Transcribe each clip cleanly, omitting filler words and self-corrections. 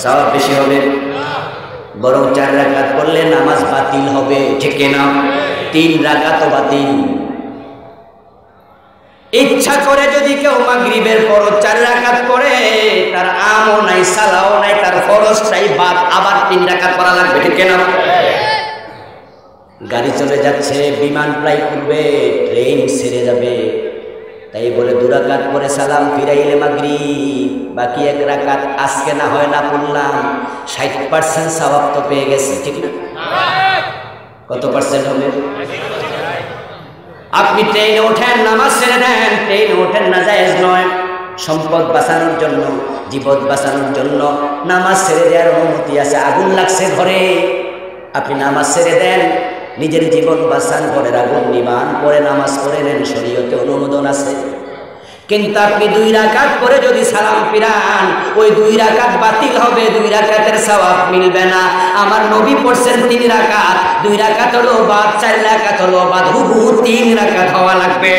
সওয়াব বেশি হবে, বরং 4 রাকাত পড়লে নামাজ বাতিল হবে, ঠিক না? 3 রাকাতও বাতিল। ইচ্ছা করে যদি কেউ মাগরিবের পর 4 রাকাত পড়ে, তার আমও নাই, সালাও নাই, তার ফরজটাই বাদ, আবার 3 রাকাত পড়া লাগবে, ঠিক না? গাড়ি চলে যাচ্ছে, বিমান ফ্লাই করবে, ট্রেন ছেড়ে যাবে, তাই বলে 2 রাকাত পরে সালাম ফিরাইলে মাগরিব, বাকি 1 রাকাত আজকে না হয় না পড়লাম, 60% সওয়াব তো পেয়ে গেছে, ঠিক না? কত পার্সেন্ট হবে? আপনি ট্রেনে ওঠেন, নামাজ ছেড়ে দেন, ট্রেনে ওঠেন না, জায়েজ নয়। সম্পদ বাঁচানোর জন্য, জীবন বাঁচানোর জন্য নামাজ ছেড়ে দেওয়ার অনুমতি আছে। আগুন লাগছে ঘরে, আপনি নামাজ ছেড়ে দেন, নিজের জীবন বাঁচান, ঘরের আগুন নিবান, পরে নামাজ পড়ে নেন, শরীয়তে অনুমোদন আছে। কিন্তু আপনি 2 রাকাত পরে যদি সালাম ফিরান, ওই 2 রাকাত বাতিল হবে, 2 রাকাতের সওয়াব মিলবে না। আমার নবী পড়ছেন 3 রাকাত, 2 রাকাত হলো বাদ, 4 রাকাত হলো বাদ, হুবহু 3 রাকাত হওয়া লাগবে।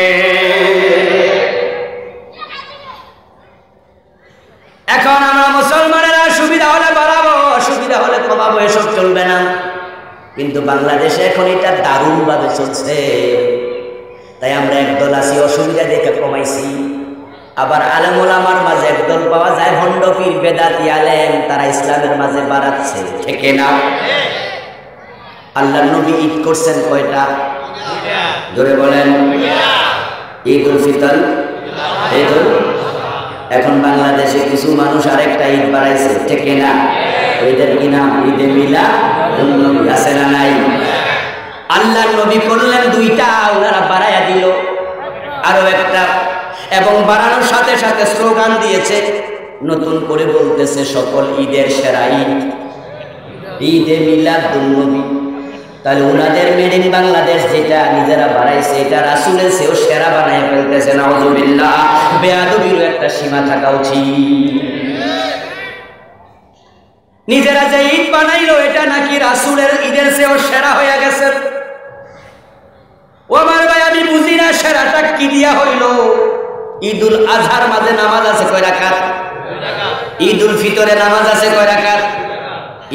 এখন আমরা মুসলমানেরা সুবিধা হলে বাড়াবো, সুবিধা হলে কমাবো, এসব চলবে না। কিন্তু বাংলাদেশে এখন এটা দারুণভাবে চলছে, তাই আমরা একদল আছি অসুবিধা দেখে কমাইছি। আবার আলেম ওলামার মাঝে একদল পাওয়া যায় ভণ্ড পীর বেদাতি আলেম, তারা ইসলামের মাঝে বাড়াচ্ছে, ঠিক না? আল্লাহর নবী ঈদ করছেন কয়টা? জোরে বলেন। ঈদুল ফিতর, ঈদুল। এখন বাংলাদেশে কিছু মানুষ আরেকটা ঈদ বাড়াইছে, ঠিক না? ঈদের কি নাম? ঈদে মিলাদ নবী, আছে না নাই? আল্লাহর নবী করলেন 2টা, ওনারা বাড়াইয়া দিল আরো একটা, এবং বাড়ানোর সাথে সাথে স্লোগান দিয়েছে, নতুন করে বলতেছে সকল ঈদের সেরা ঈদ ঈদে মিলাদুন নবী। তাহলে ওনাদের মেড ইন বাংলাদেশ যেটা নিজেরা বাড়াইছে, এটা রাসূলের চেয়েও সেরা বানায় ফেলতেছে। নাউযুবিল্লাহ। বেয়াদবিরও একটা সীমা থাকা উচিত। নিজেরা যে ঈদ বানাইলো, এটা নাকি রাসূলের ঈদের চেয়েও সেরা হয়ে গেছে। ও আমার ভাই, আমি বুঝি না সেরাটা কি দিয়া হইল। ঈদুল আজহার মাঝে নামাজ আছে কয় রাকাত? ঈদুল ফিতরে নামাজ আছে কয় রাকাত?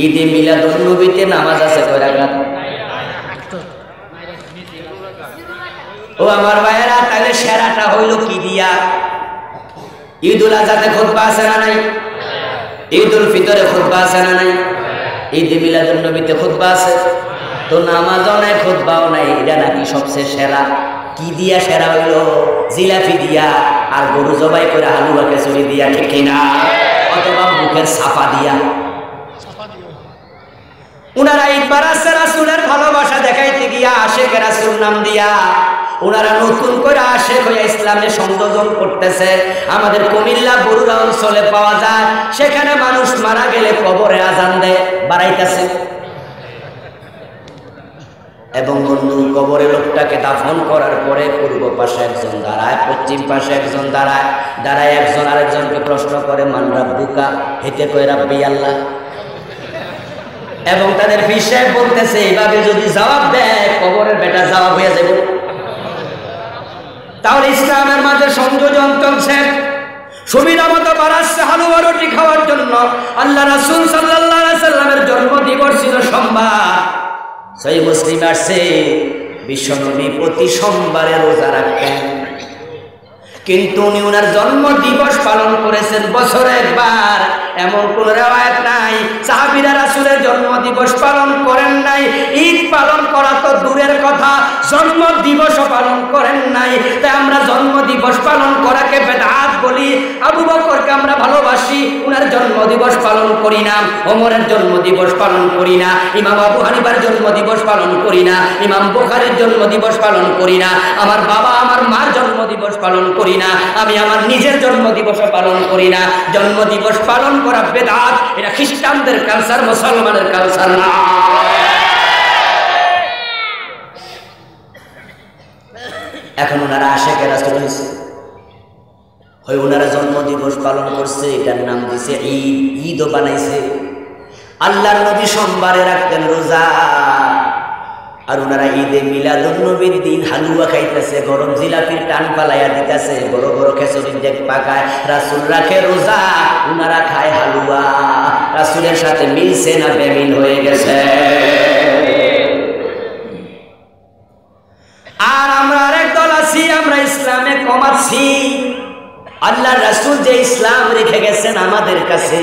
ঈদে মিলাদুন নবীতে নামাজ আছে কয় রাকাত? ও আমার ভাইয়েরা, তাহলে সেরাটা হইল কি দিয়া? ঈদুল আজহাতে খুতবা আছে না নাই? ঈদুল ফিতরে খুতবা আছে না নাই? ঈদে মিলাদুন নবীতে খুতবা আছে, তো নামাজও নাই, খুতবাও নাই, এটা নাকি সবচেয়ে সেরা। কি দিয়া সেরা হইল? জিলাপি দিয়া, আর গরু জবাই করে হালুয়া খিচুড়ি দিয়া, ঠিক না? অথবা মুখের ছাপা দিয়া। উনারা ঈদ বাড়াচ্ছে রাসূলের ভালোবাসা দেখাইতে গিয়া, আশেক রাসূল নাম দিয়া। ওনারা নতুন করে আশেক হয়ে ইসলামে সংযোজন করতেছে। আমাদের কুমিল্লা বরুড়া অঞ্চলে পাওয়া যায়, সেখানে মানুষ মারা গেলে কবরে আজান দেয়, বাড়াইতেছে। এবং বন্ধু, কবরে লোকটাকে দাফন করার পরে পূর্ব পাশে একজন দাঁড়ায়, পশ্চিম পাশে একজন দাঁড়ায়, দাঁড়ায় একজন আরেকজনকে প্রশ্ন করে, মান রাব্বুকা? হেতে কয় রাব্বি আল্লাহ। এবং তাদের বিষয় বলতেছে, এইভাবে যদি জবাব দেয়, কবরের বেটা জবাব হয়ে যাবে। তাহলে ইসলামের মাঝে সংযোজন চলছে, সুবিধা মতো বাড়াচ্ছে হালুয়া রুটি খাওয়ার জন্য। আল্লাহ রাসূল সাল্লাল্লাহু আলাইহি সাল্লামের জন্মদিবস ছিল সোমবার। সহিহ মুসলিম আসছে, বিশ্বনবী প্রতি সোমবারে রোজা রাখতেন, কিন্তু উনি ওনার জন্ম দিবস পালন করেছেন বছরে একবার, এমন কোন রিওয়ায়াত নাই। সাহাবীরা রাসূলের জন্ম দিবস পালন করেন নাই। ঈদ পালন করা তো দূরের কথা, জন্ম দিবসও পালন করেন নাই। তাই আমরা জন্ম দিবস পালন করাকে বেদাত বলি। আবু বকরকে আমরা ভালোবাসি, ওনার জন্ম দিবস পালন করি না। ওমরের জন্ম দিবস পালন করি না। ইমাম আবু হানিফার জন্ম দিবস পালন করি না। ইমাম বুখারীর জন্ম দিবস পালন করি না। আমার বাবা আমার মার জন্ম দিবস পালন করি না। আমি আমার নিজের জন্ম দিবস পালন করি না। জন্ম দিবস পালন করা বেদাত, এটা খ্রিস্টানদের কালচার, মুসলমানের কালচার না। এখন ওনারা আশেক রাসূল হয়েছে, হয় ওনারা জন্ম দিবস পালন করছে, এটার নাম দিছে ঈদ, ঈদও বানাইছে। আল্লাহর নবী সোমবারে রাখতেন রোজা, আর ওনারা ঈদে মিলাদুন নবীর দিন হালুয়া খাইতেছে, গরম জিলাপির টান পালাইয়া দিতেছে, বড় বড় খেচুরির ডেক পাকায়। রাসূল রাখে রোজা, ওনারা খায় হালুয়া। রাসূলের সাথে মিলছে না বেমিল হয়ে গেছে? আর আমরা আরেক দল আছি, আমরা ইসলামে কম আছি। আল্লাহর রাসূল যে ইসলাম রেখে গেছেন আমাদের কাছে,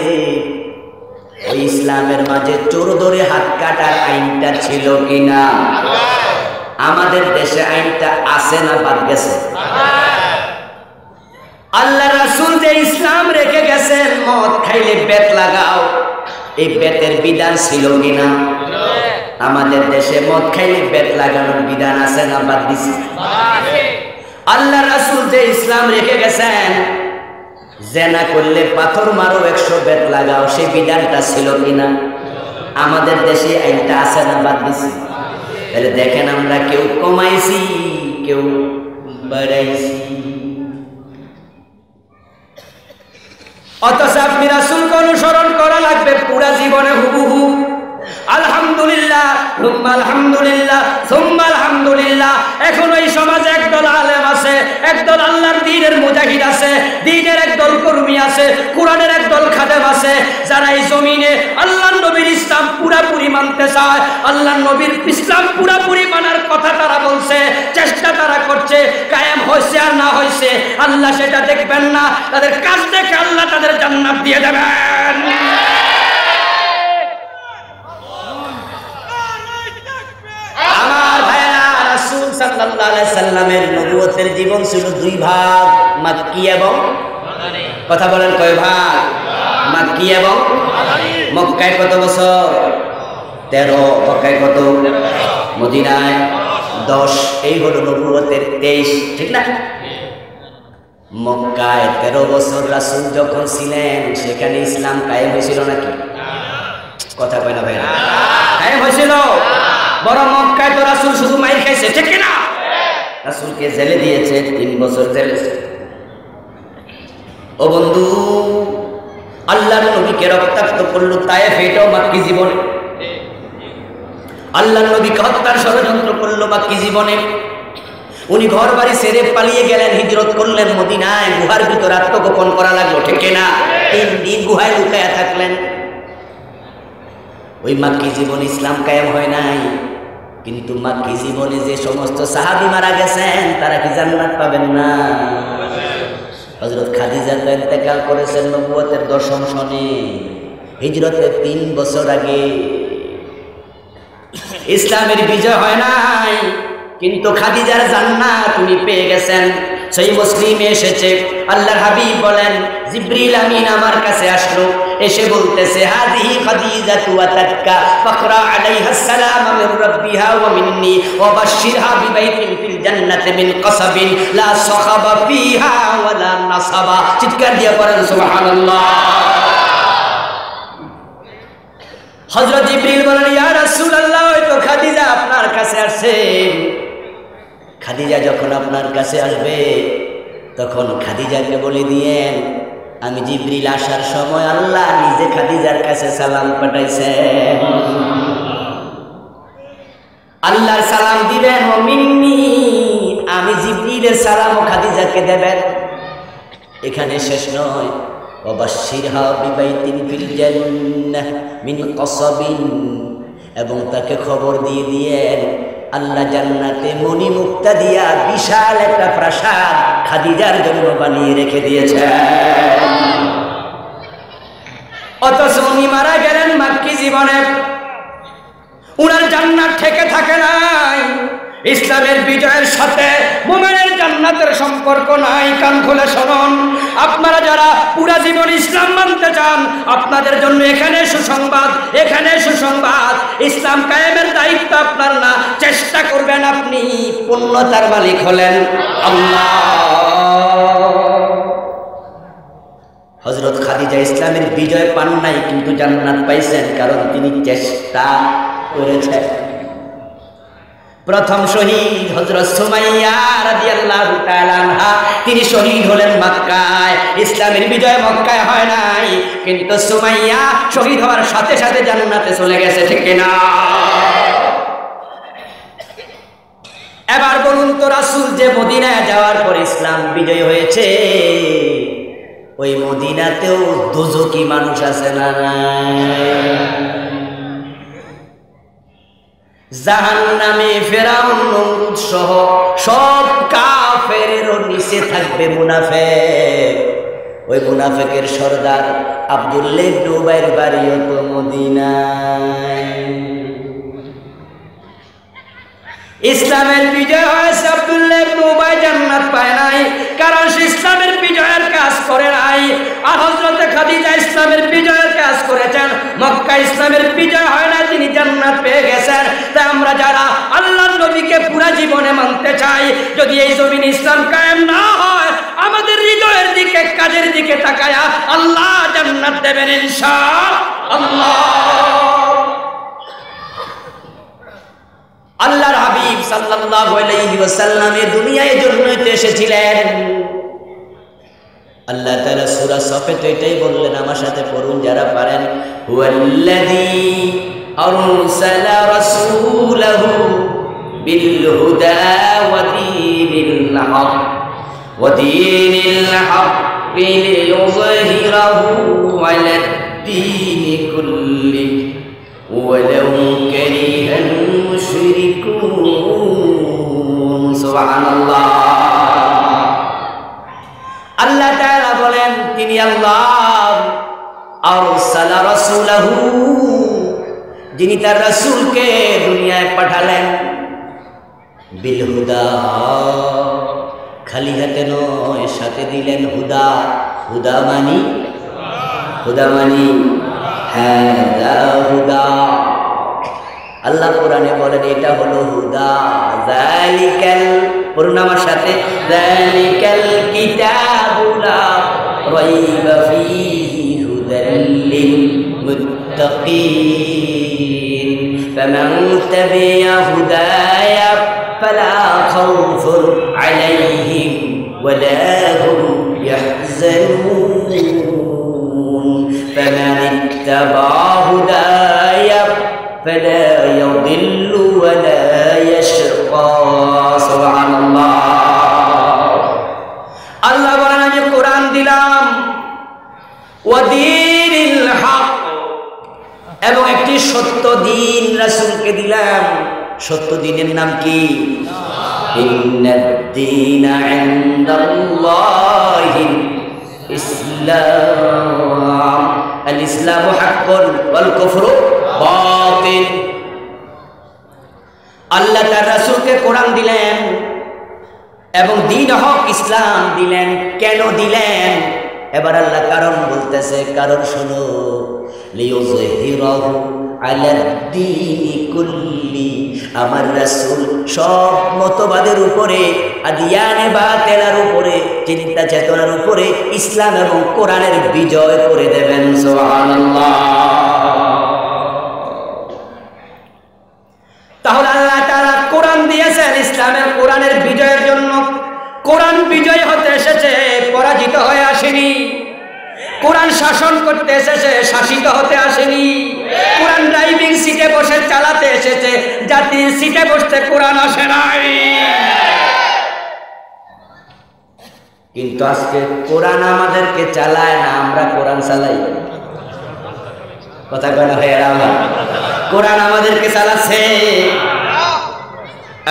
ওই ইসলামের মাঝে চোর ধরে হাত কাটার আইনটা ছিল কিনা? আমাদের দেশে আইনটা আছে না বাদ গেছে? আল্লাহ রাসূল যে ইসলাম রেখে গেছেন, মদ খাইলে বেত লাগাও, এই বেতের বিধান ছিল কিনা? আমাদের দেশে মদ খাইলে বেত লাগানোর বিধান আছে না বাদ দিছে? আল্লাহ রাসূল যে ইসলাম রেখে গেছেন, জেনা করলে পাথর মারো 100 বেত লাগাও, সেই বিধানটা ছিল কিনা? আমাদের দেশে আইনটা আছে না বাদ দিছে? তাহলে দেখেন আমরা কেউ কমাইছি, কেউ বাড়াইছি। অথচ আপনি রাসূলকে অনুসরণ করা লাগবে পুরা জীবনে হুবহু। আলহামদুলিল্লাহ, সুম্মা আলহামদুলিল্লাহ, সুম্মা আলহামদুলিল্লাহ। এখন ওই সমাজে একদল আলেম আছে, একদল আল্লাহর দ্বীনের মুজাহিদ আছে, দ্বীনের একদল কর্মী আছে, কোরআনের একদল খাদেম আছে, যারা এই জমিনে আল্লাহর নবীর ইসলাম পুরাপুরি মানতে চায়। আল্লাহর নবীর ইসলাম পুরাপুরি মানার কথা তারা বলছে, চেষ্টা তারা করছে। কায়েম হয়েছে আর না হয়েছে আল্লাহ সেটা দেখবেন না, তাদের কাজ দেখে আল্লাহ তাদের জান্নাত দিয়ে দেবেন। আমার ভাইরা, রাসূল সাল্লাল্লাহু আলাইহি সাল্লামের নবুয়তের জীবন ছিল 2 ভাগ, মক্কি এবং মাদানী। কথা বলেন কয় ভাগ? মক্কি এবং মাদানী। মক্কায় কত বছর? 13। মক্কায় কত? মদিনায় 10। এই হলো নবুয়তের 23, ঠিক না? মক্কায় 13 বছর রাসূল যখন ছিলেন, সেখানে ইসলাম কায়েম হয়েছিল নাকি? কথা কয় না ভাইরা? কায়েম হয়েছিল? বড় মক্কায় তো রাসূল শুধু মাইর খাইছে, ঠিক কিনা? রাসূলকে জেলে দিয়েছে, 3 বছর জেলে। ও বন্ধু, আল্লাহর নবীকে রক্তাক্ত করলো তায়েফ, এটাও মক্কি জীবনে। আল্লাহর নবীকে হত্যার ষড়যন্ত্র করলো মক্কি জীবনে। উনি ঘর বাড়ি ছেড়ে পালিয়ে গেলেন, হিজরত করলেন মদিনায়, গুহার ভিতর আত্মগোপন করা লাগলো, ঠিক কিনা? 3 দিন গুহায় লুকায়া থাকলেন। ওই মক্কি জীবনে ইসলাম কায়েম হয় নাই, কিন্তু মক্কি জীবনে যে সমস্ত সাহাবী মারা গেছেন, তারা কি জান্নাত পাবেন না? হযরত খাদিজা তো ইন্তেকাল করেছেন নবুয়তের 10ম সনে, হিজরতের 3 বছর আগে। ইসলামের বিজয় হয় নাই, কিন্তু খাদিজার জান্নাত উনি পেয়ে গেছেন। সেই মুসলিমে এসেছে, আল্লাহর হাবিব বলেন, জিবরিল আমিন আমার কাছে আসলো, এসে বলতেছে, হাদিহি খাদিজাতু ওয়াতাতকা ফাকরা আলাইহা আসসালাম মিন রাব্বিহা ওয়া মিন্নি ওয়া বাশশিরহা বিবাইতিন ফিল জান্নাতি মিন কাসাবিন লা সাখাবা ফিহা ওয়া লা নাসাবা। চিৎকার দিয়ে পড়েন সুবহানাল্লাহ। হযরত জিবরিল বলেন, ইয়া রাসূলুল্লাহ, ওই তো খাদিজা আপনার কাছে আসছে। খাদিজা যখন আপনার কাছে আসবে, তখন খাদিজাকে বলে দিয়েন, আমি জিবরিল আসার সময় আল্লাহ নিজে খাদিজার কাছে সালাম পাঠাইছেন। আল্লাহর সালাম দিবেন, ও মিন্নি, আমি জিবরিলের সালামও খাদিজাকে দেবেন। এখানে শেষ নয়, ওয়াবাশশিরহা বিবাইতিন ফিল জান্নাহ মিন কাসাবিন, এবং তাকে খবর দিয়ে দিয়েন আল্লাহ জান্নাতে মণিমুক্তা দিয়া বিশাল একটা প্রাসাদ খাদিজার জন্য বানিয়ে রেখে দিয়েছেন। অথচ উনি মারা গেলেন মক্কি জীবনে, উনার জান্নাত থেকে থাকে নাই। ইসলামের বিজয়ের সাথে মুমিনের জান্নাতের সম্পর্ক নাই। কান খুলে শুনুন, আপনারা যারা পুরা জীবন ইসলাম মানতে চান, আপনাদের জন্য এখানে সুসংবাদ, এখানে সুসংবাদ। ইসলাম কায়েমের দায়িত্ব আপনার না, চেষ্টা করবেন আপনি, পূর্ণতার মালিক হলেন আল্লাহ। হযরত খাদিজা ইসলামের বিজয় পান নাই, কিন্তু জান্নাত পাইছেন, কারণ তিনি চেষ্টা করেছেন। প্রথম শহীদ হযরত সুমাইয়া রাদিয়াল্লাহু তাআলা আনহা, তিনি শহীদ হলেন মক্কায়। ইসলামের বিজয় মক্কায় হয় নাই, কিন্তু সুমাইয়া শহীদ হওয়ার সাথে সাথে জান্নাতে চলে গেছে, ঠিক কিনা? এবার বলুন তো, রাসূল যে মদিনায় যাওয়ার পর ইসলাম বিজয় হয়েছে, ওই মদিনাতেও দোজকি মানুষ আছে না? জাহান্নামে ফেরাউন নমরুদ সহ সব কাফেরেরও নিচে থাকবে মুনাফিক। ওই মুনাফিকের সর্দার আব্দুল্লাহ ইবনে উবাইর বাড়িও তো মদিনায়। ইসলামের বিজয় হয়েছে, আব্দুল্লাহ ইবনে উবাই জান্নাত পায় নাই, কারণ সে ইসলামের বিজয়ের কাজ করে নাই। আর হযরত খাদিজা ইসলামের বিজয়ের কাজ করেছেন, মক্কা ইসলামের বিজয় হয় না, তিনি জান্নাত পেয়ে গেছেন। তাই আমরা যারা আল্লাহর নবীকে পুরা জীবনে মানতে চাই, যদি এই জমিনে ইসলাম কায়েম না হয়, আমাদের হৃদয়ের দিকে, কাজের দিকে তাকায়া আল্লাহ জান্নাত দেবেন ইনশাআল্লাহ। আল্লাহর হাবিব সাল্লাল্লাহু আলাইহি ওয়াসাল্লাম এই দুনিয়ায় জন্মই তো এসেছিলেন। আল্লাহ তাআলা সূরা সফে তো এটাই বললেন, আমার সাথে পড়ুন যারা পারেন। হুয়াল্লাযী আরসালা রাসূলাহু বিল হুদা ওয়া দীনিল হক লিইয়ুযহিরাহু আলাদ দীনি কুল্লিহি ওয়ালাউ কারিহাল মুশরিকুন। সুবহানাল্লাহ। আল্লাহ তাআলা বলেন তিনি আল্লাহ আরসালা রাসূলাহু, যিনি তার রাসূলকে দুনিয়ায় পাঠালেন, বিল হুদা, খালি হাতে নয়, সাথে দিলেন হুদা। হুদা মানি হাদা হুদা। আল্লাহ কোরআনে বলেন এটা হলো হুদা। যালিকাল, পড়ুন আমার সাথে, যালিকাল কিতাবু লা রাইবা ফীহি হুদাল লিল মুত্তাকিন ফামান তাবিআ হুদায়া ফালা খাউফুন আলাইহিম ওয়ালা হুম ইয়াহজানুন ফামান ইত্তাবা হুদায়া فلا يضل ولا يشقى। সুবহানাল্লাহ। আল্লাহ বলেন আমি কোরআন দিলাম, ওয়া দীনিল হক, এবং একটি সত্য দিন রাসূলকে দিলাম। সত্য দিনের নাম কি? ইন্নাদ দীনা ইনদাল্লাহিল ইসলাম। আল ইসলামু হাক্কুন ওয়াল কুফরু বাতিল। আল্লাহ তার রাসূলকে কোরআন দিলেন এবং দ্বীন হক ইসলাম দিলেন। কেন দিলেন? এবার আল্লাহ কারণ বলতেছে, কারণ শোনো, লিইয়ুযহিরাহু আলাদ দীনি কুল্লি, আমার রাসূল সব মতবাদের উপরে, আদিয়ানে বাতিলের উপরে, চিন্তা চেতনার উপরে ইসলাম এবং কোরআনের বিজয় করে দেবেন। সুবহানাল্লাহ। তাহলে আল্লাহ তাআলা কোরআন দিয়েছেন ইসলামের, কোরআনের বিজয়ের জন্য। কোরআন বিজয় হতে এসেছে, পরাজিত হয়ে আসেনি। কোরআন শাসন করতে এসেছে, শাসিত হতে আসেনি। কোরআন ড্রাইভিং সিটে বসে চালাতে এসেছে, জাতির সিটে বসতে কোরআন আসে নাই। কিন্তু আজকে কোরআন আমাদেরকে চালায় না, আমরা কোরআন চালাই। কথা বলা হয় না, কোরআন আমাদেরকে চালাচ্ছে।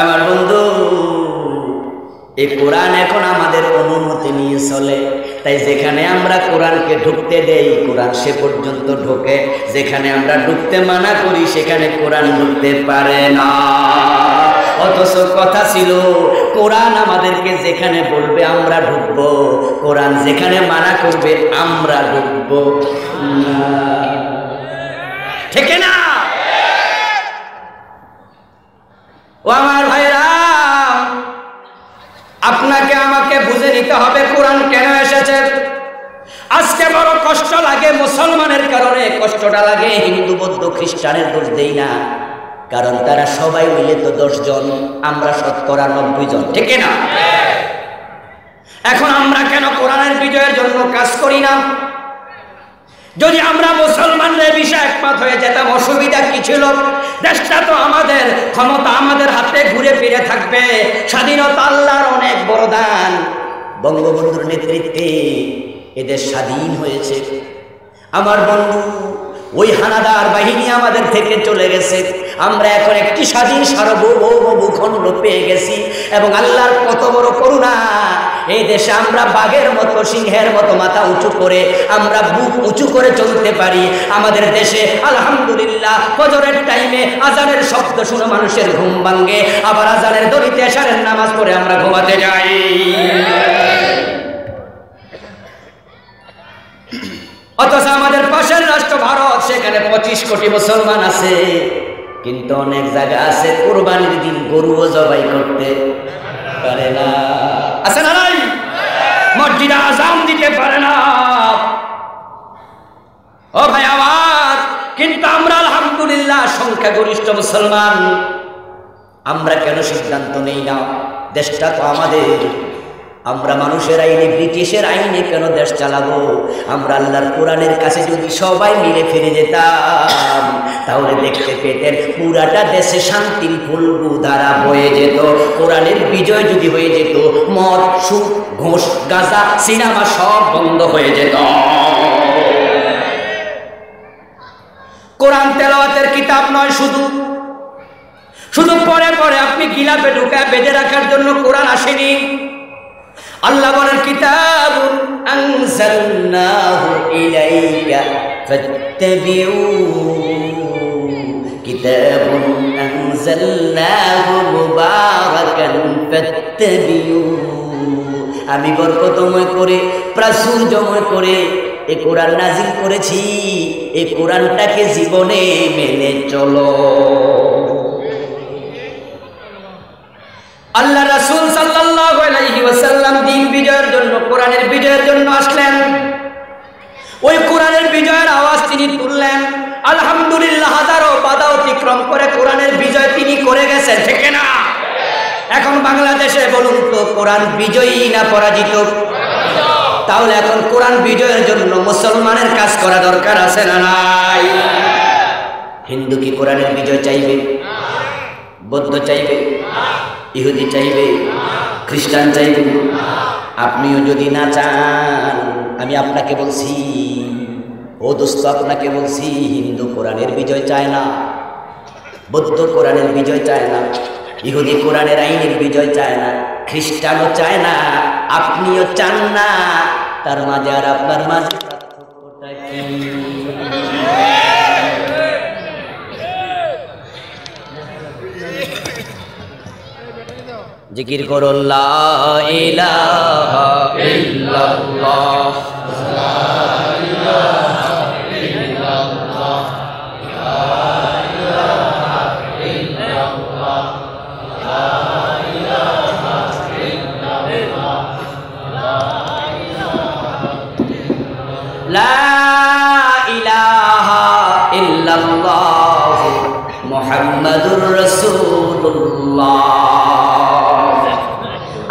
আমার বন্ধু, এই কোরআন এখন আমাদের অনুমতি নিয়ে চলে। তাই যেখানে আমরা কোরআনকে ঢুকতে দেই, কোরআন সে পর্যন্ত ঢোকে। যেখানে আমরা ঢুকতে মানা করি, সেখানে কোরআন ঢুকতে পারে না। অথচ কথা ছিল কোরআন আমাদেরকে যেখানে বলবে আমরা ঢুকবো, কোরআন যেখানে মানা করবে আমরা ঢুকবো না। ঠিক না? ও আমার ভাইরা, আপনাকে আমাকে বুঝে নিতে হবে কোরআন কেন এসেছে। আজকে বড় কষ্ট লাগে মুসলমানের কারণে, কষ্টটা লাগে হিন্দু বৌদ্ধ খ্রিস্টানের দোষ দেই না, কারণ তারা সবাই মিলে তো 10 জন, আমরা শতকরা 90 জন। ঠিক না? এখন আমরা কেন কোরআনের বিজয়ের জন্য কাজ করি না? যদি আমরা মুসলমানদের বিষয়ে একমত হয়ে যেতাম, অসুবিধা কি ছিল? দেশটা তো আমাদের, ক্ষমতা আমাদের হাতে ঘুরে ফিরে থাকবে। স্বাধীনতা আল্লাহর অনেক বড় দান। বঙ্গবন্ধুর নেতৃত্বে এদের স্বাধীন হয়েছে। আমার বন্ধু, ওই হানাদার বাহিনী আমাদের থেকে চলে গেছে, আমরা এখন একটি স্বাধীন সার্বভৌম ভূখণ্ড পেয়ে গেছি। এবং আল্লাহর কত বড় করুণা, এই দেশে আমরা বাঘের মতো সিংহের মতো মাথা উঁচু করে আমরা বুক উঁচু করে চলতে পারি। আমাদের দেশে আলহামদুলিল্লাহ ফজরের টাইমে আজানের শব্দ শুনে মানুষের ঘুম ভাঙে, আবার আজানের দড়িতে এশারের নামাজ পড়ে আমরা ঘুমাতে যাই। অথচ আমাদের পাশের রাষ্ট্র ভারত, সেখানে 25 কোটি মুসলমান আছে, কিন্তু অনেক জায়গা আছে কুরবানির দিন গরুও জবাই করতে পারে না। আছে না নাই? মসজিদে আযান দিতে পারে না। ও ভাই আমার, কিন্তু আমরা আলহামদুলিল্লাহ সংখ্যাগরিষ্ঠ মুসলমান, আমরা কেন সিদ্ধান্ত নেই না? দেশটা তো আমাদের। আমরা মানুষের আইনে, ব্রিটিশের আইনে কেন দেশ চালাবো? আমরা আল্লাহর কোরআনের কাছে যদি সবাই মিলে ফিরে যেতাম, তাহলে দেখতে পেতেন পুরাটা দেশে শান্তির ফুলবু ধারা বয়ে যেত। কোরআনের বিজয় যদি হয়ে যেত, মদ, সুদ, ঘুষ, গাঁজা, সিনেমা সব বন্ধ হয়ে যেত। কোরআন তেলাওয়াতের কিতাব নয়, শুধু পরে পরে আপনি গিলাপে ঢুকায় বেঁধে রাখার জন্য কোরআন আসেনি। আল্লাহ বলেন, কিতাবুন আনজালনাহু ইলাইকা ফাত্তাবিউ, কিতাবুন আনজালনাহু মুবারাকান ফাত্তাবিউ। আমি বরকতময় করে, প্রাচুর্যময় করে এই কোরআন নাজিল করেছি, এই কোরআনটাকে জীবনে মেনে চলো। আল্লাহ রাসূল সাল্লাল্লাহু আলাইহি ওয়াসাল্লাম দিন বিজয়ের জন্য, কোরআনের বিজয়ের জন্য আসলেন। ওই কোরআনের বিজয়ের আওয়াজ তিনি তুললেন। আলহামদুলিল্লাহ, হাজারো বাধা অতিক্রম করে কোরআনের বিজয় তিনি করে গেছেন, ঠিক না? এখন বাংলাদেশে বলুন তো, কোরআন বিজয়ী না পরাজিত? তাহলে এখন কোরআন বিজয়ের জন্য মুসলমানের কাজ করা দরকার আছে না নাই? হিন্দু কি কোরআনের বিজয় চাইবে? বৌদ্ধ চাইবে? ইহুদি চাইবে? খ্রিস্টান চাইবে? আপনিও যদি না চান, আমি আপনাকে বলছি, ও দোস্ত আপনাকে বলছি, হিন্দু কোরআনের বিজয় চায় না, বৌদ্ধ কোরআনের বিজয় চায় না, ইহুদি কোরআনের আইনের বিজয় চায় না, খ্রিস্টানও চায় না, আপনিও চান না। তার মাঝে আর আপনার মাঝে পার্থক্যটা কি? জিকির করো লা ইলাহা ইল্লাল্লাহ, লা ইলাহা ইল্লাল্লাহ, লা ইলাহা ইল্লাল্লাহ, লা ইলাহা ইল্লাল্লাহ, লা ইলাহা ইল্লাল্লাহ মুহাম্মাদুর রাসূলুল্লাহ।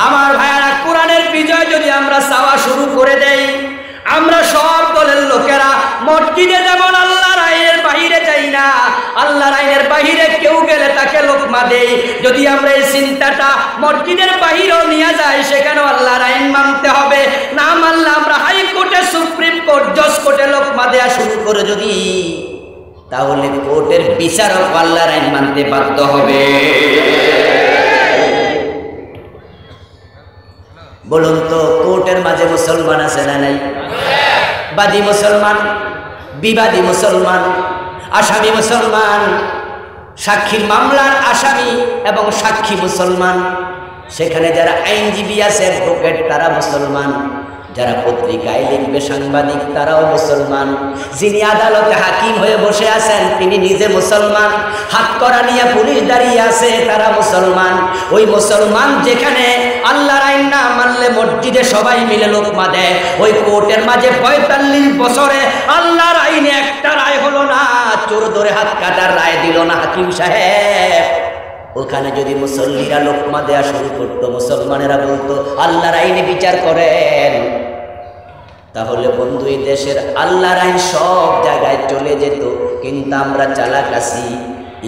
আমার ভাইয়ারা, কোরআনের বিজয় যদি আমরা চাওয়া শুরু করে দেই, আমরা সব দলের লোকেরা মসজিদে যেমন আল্লাহর আইনের বাহিরে যাই না, আল্লাহর আইনের বাহিরে কেউ গেলে তাকে লোকমা দেই, যদি আমরা এই চিন্তাটা মসজিদের বাহিরেও নিয়ে যাই, সেখানেও আল্লাহর আইন মানতে হবে। না মানলে আমরা হাইকোর্টে, সুপ্রিম কোর্ট, জজ কোর্টে লোকমা দেওয়া শুরু করে যদি, তাহলে কোর্টের বিচারক আল্লাহর আইন মানতে বাধ্য হবে। বলুন তো, কোর্টের মাঝে মুসলমান আছে না নাই? বাদী মুসলমান, বিবাদী মুসলমান, আসামি মুসলমান, সাক্ষীর মামলার আসামি এবং সাক্ষী মুসলমান। সেখানে যারা আইনজীবী আছে, অ্যাডভোকেট, তারা মুসলমান। যারা পত্রিকায় লিখবে, সাংবাদিক, তারাও মুসলমান। যিনি আদালতে হাকিম হয়ে বসে আছেন, তিনি নিজে মুসলমান। হাত করা নিয়ে পুলিশ দাঁড়িয়ে আছে, তারা মুসলমান। ওই মুসলমান যেখানে আল্লাহর আইন না মানলে মসজিদে সবাই মিলে লোকমা দেয়, ওই কোর্টের মাঝে 45 বছরে আল্লাহর আইনে একটা রায় হলো না, চোর ধরে হাত কাটার রায় দিল না হাকিম সাহেব। ওখানে যদি মুসল্লিরা লোকমা দেয়া শুরু করতো, মুসলমানেরা বলতো আল্লাহর আইনে বিচার করেন, তাহলে বন্ধু এই দেশের আল্লাহর আইন সব জায়গায় চলে যেত। কিন্তু আমরা চালাক আছি,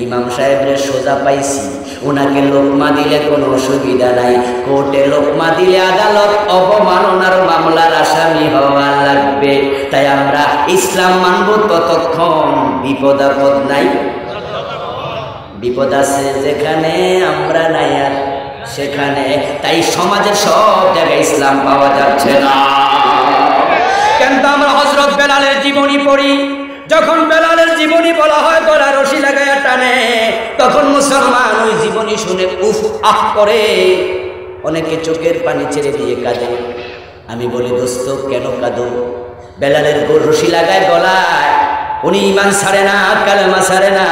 ইমাম সাহেবের সোজা পাইছি, ওনাকে লোকমা দিলে কোনো অসুবিধা নাই, কোর্টে লোকমা দিলে আদালত অবমাননার মামলার আসামি হওয়া লাগবে। তাই আমরা ইসলাম মানব ততক্ষণ বিপদ আপদ নাই। বিপদ আছে যেখানে, আমরা নাই আর সেখানে। তাই সমাজের সব জায়গায় ইসলাম পাওয়া যাচ্ছে না। কিন্তু আমরা হযরত বেলালের জীবনী পড়ি, যখন বেলালের জীবনী বলা হয় গলা রশি লাগায়া টানে, তখন মুসলমান ওই জীবনী শুনে উফ আহ করে, অনেকে চোখের পানি ছেড়ে দিয়ে কাঁদে। আমি বলি দোস্ত কেন কাঁদো? বেলালের রশি লাগায় গলায়, উনি ঈমান ছাড়ে না, কালেমা ছাড়ে না।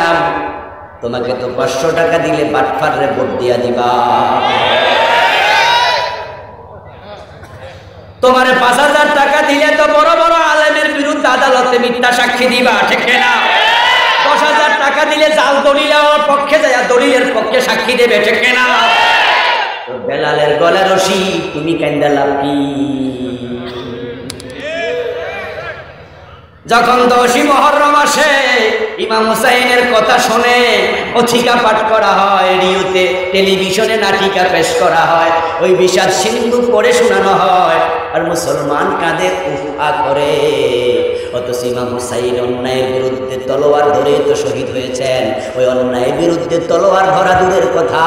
তোমাকে তো 500 টাকা দিলে বাটফারে ভোট দিয়া দিবা, তোমারে 5000 টাকা দিলে তো বড় বড় আলেমের বিরুদ্ধে আদালতে মিথ্যা সাক্ষী দিবা, ঠিক না? 10,000 টাকা দিলে জাল দলিলের পক্ষে যায়, দলিলের পক্ষে সাক্ষী দেবে, ঠিক না? তো বেলালের গলা রশি, তুমি কান্দা লাভ কি? যখন 10ই মুহররম আসে, ইমাম হুসাইনের কথা শুনে পথিকা পাঠ করা হয়, রেডিওতে টেলিভিশনে নাটিকা পেশ করা হয়, ওই বিষাদ সিন্ধু পড়ে শোনানো হয়, আর মুসলমান কাঁধে উফা করে। অথচ ইমাম হুসাইন অন্যায়ের বিরুদ্ধে তলোয়ার ধরে তো শহীদ হয়েছেন। ওই অন্যায়ের বিরুদ্ধে তলোয়ার ধরা দূরের কথা,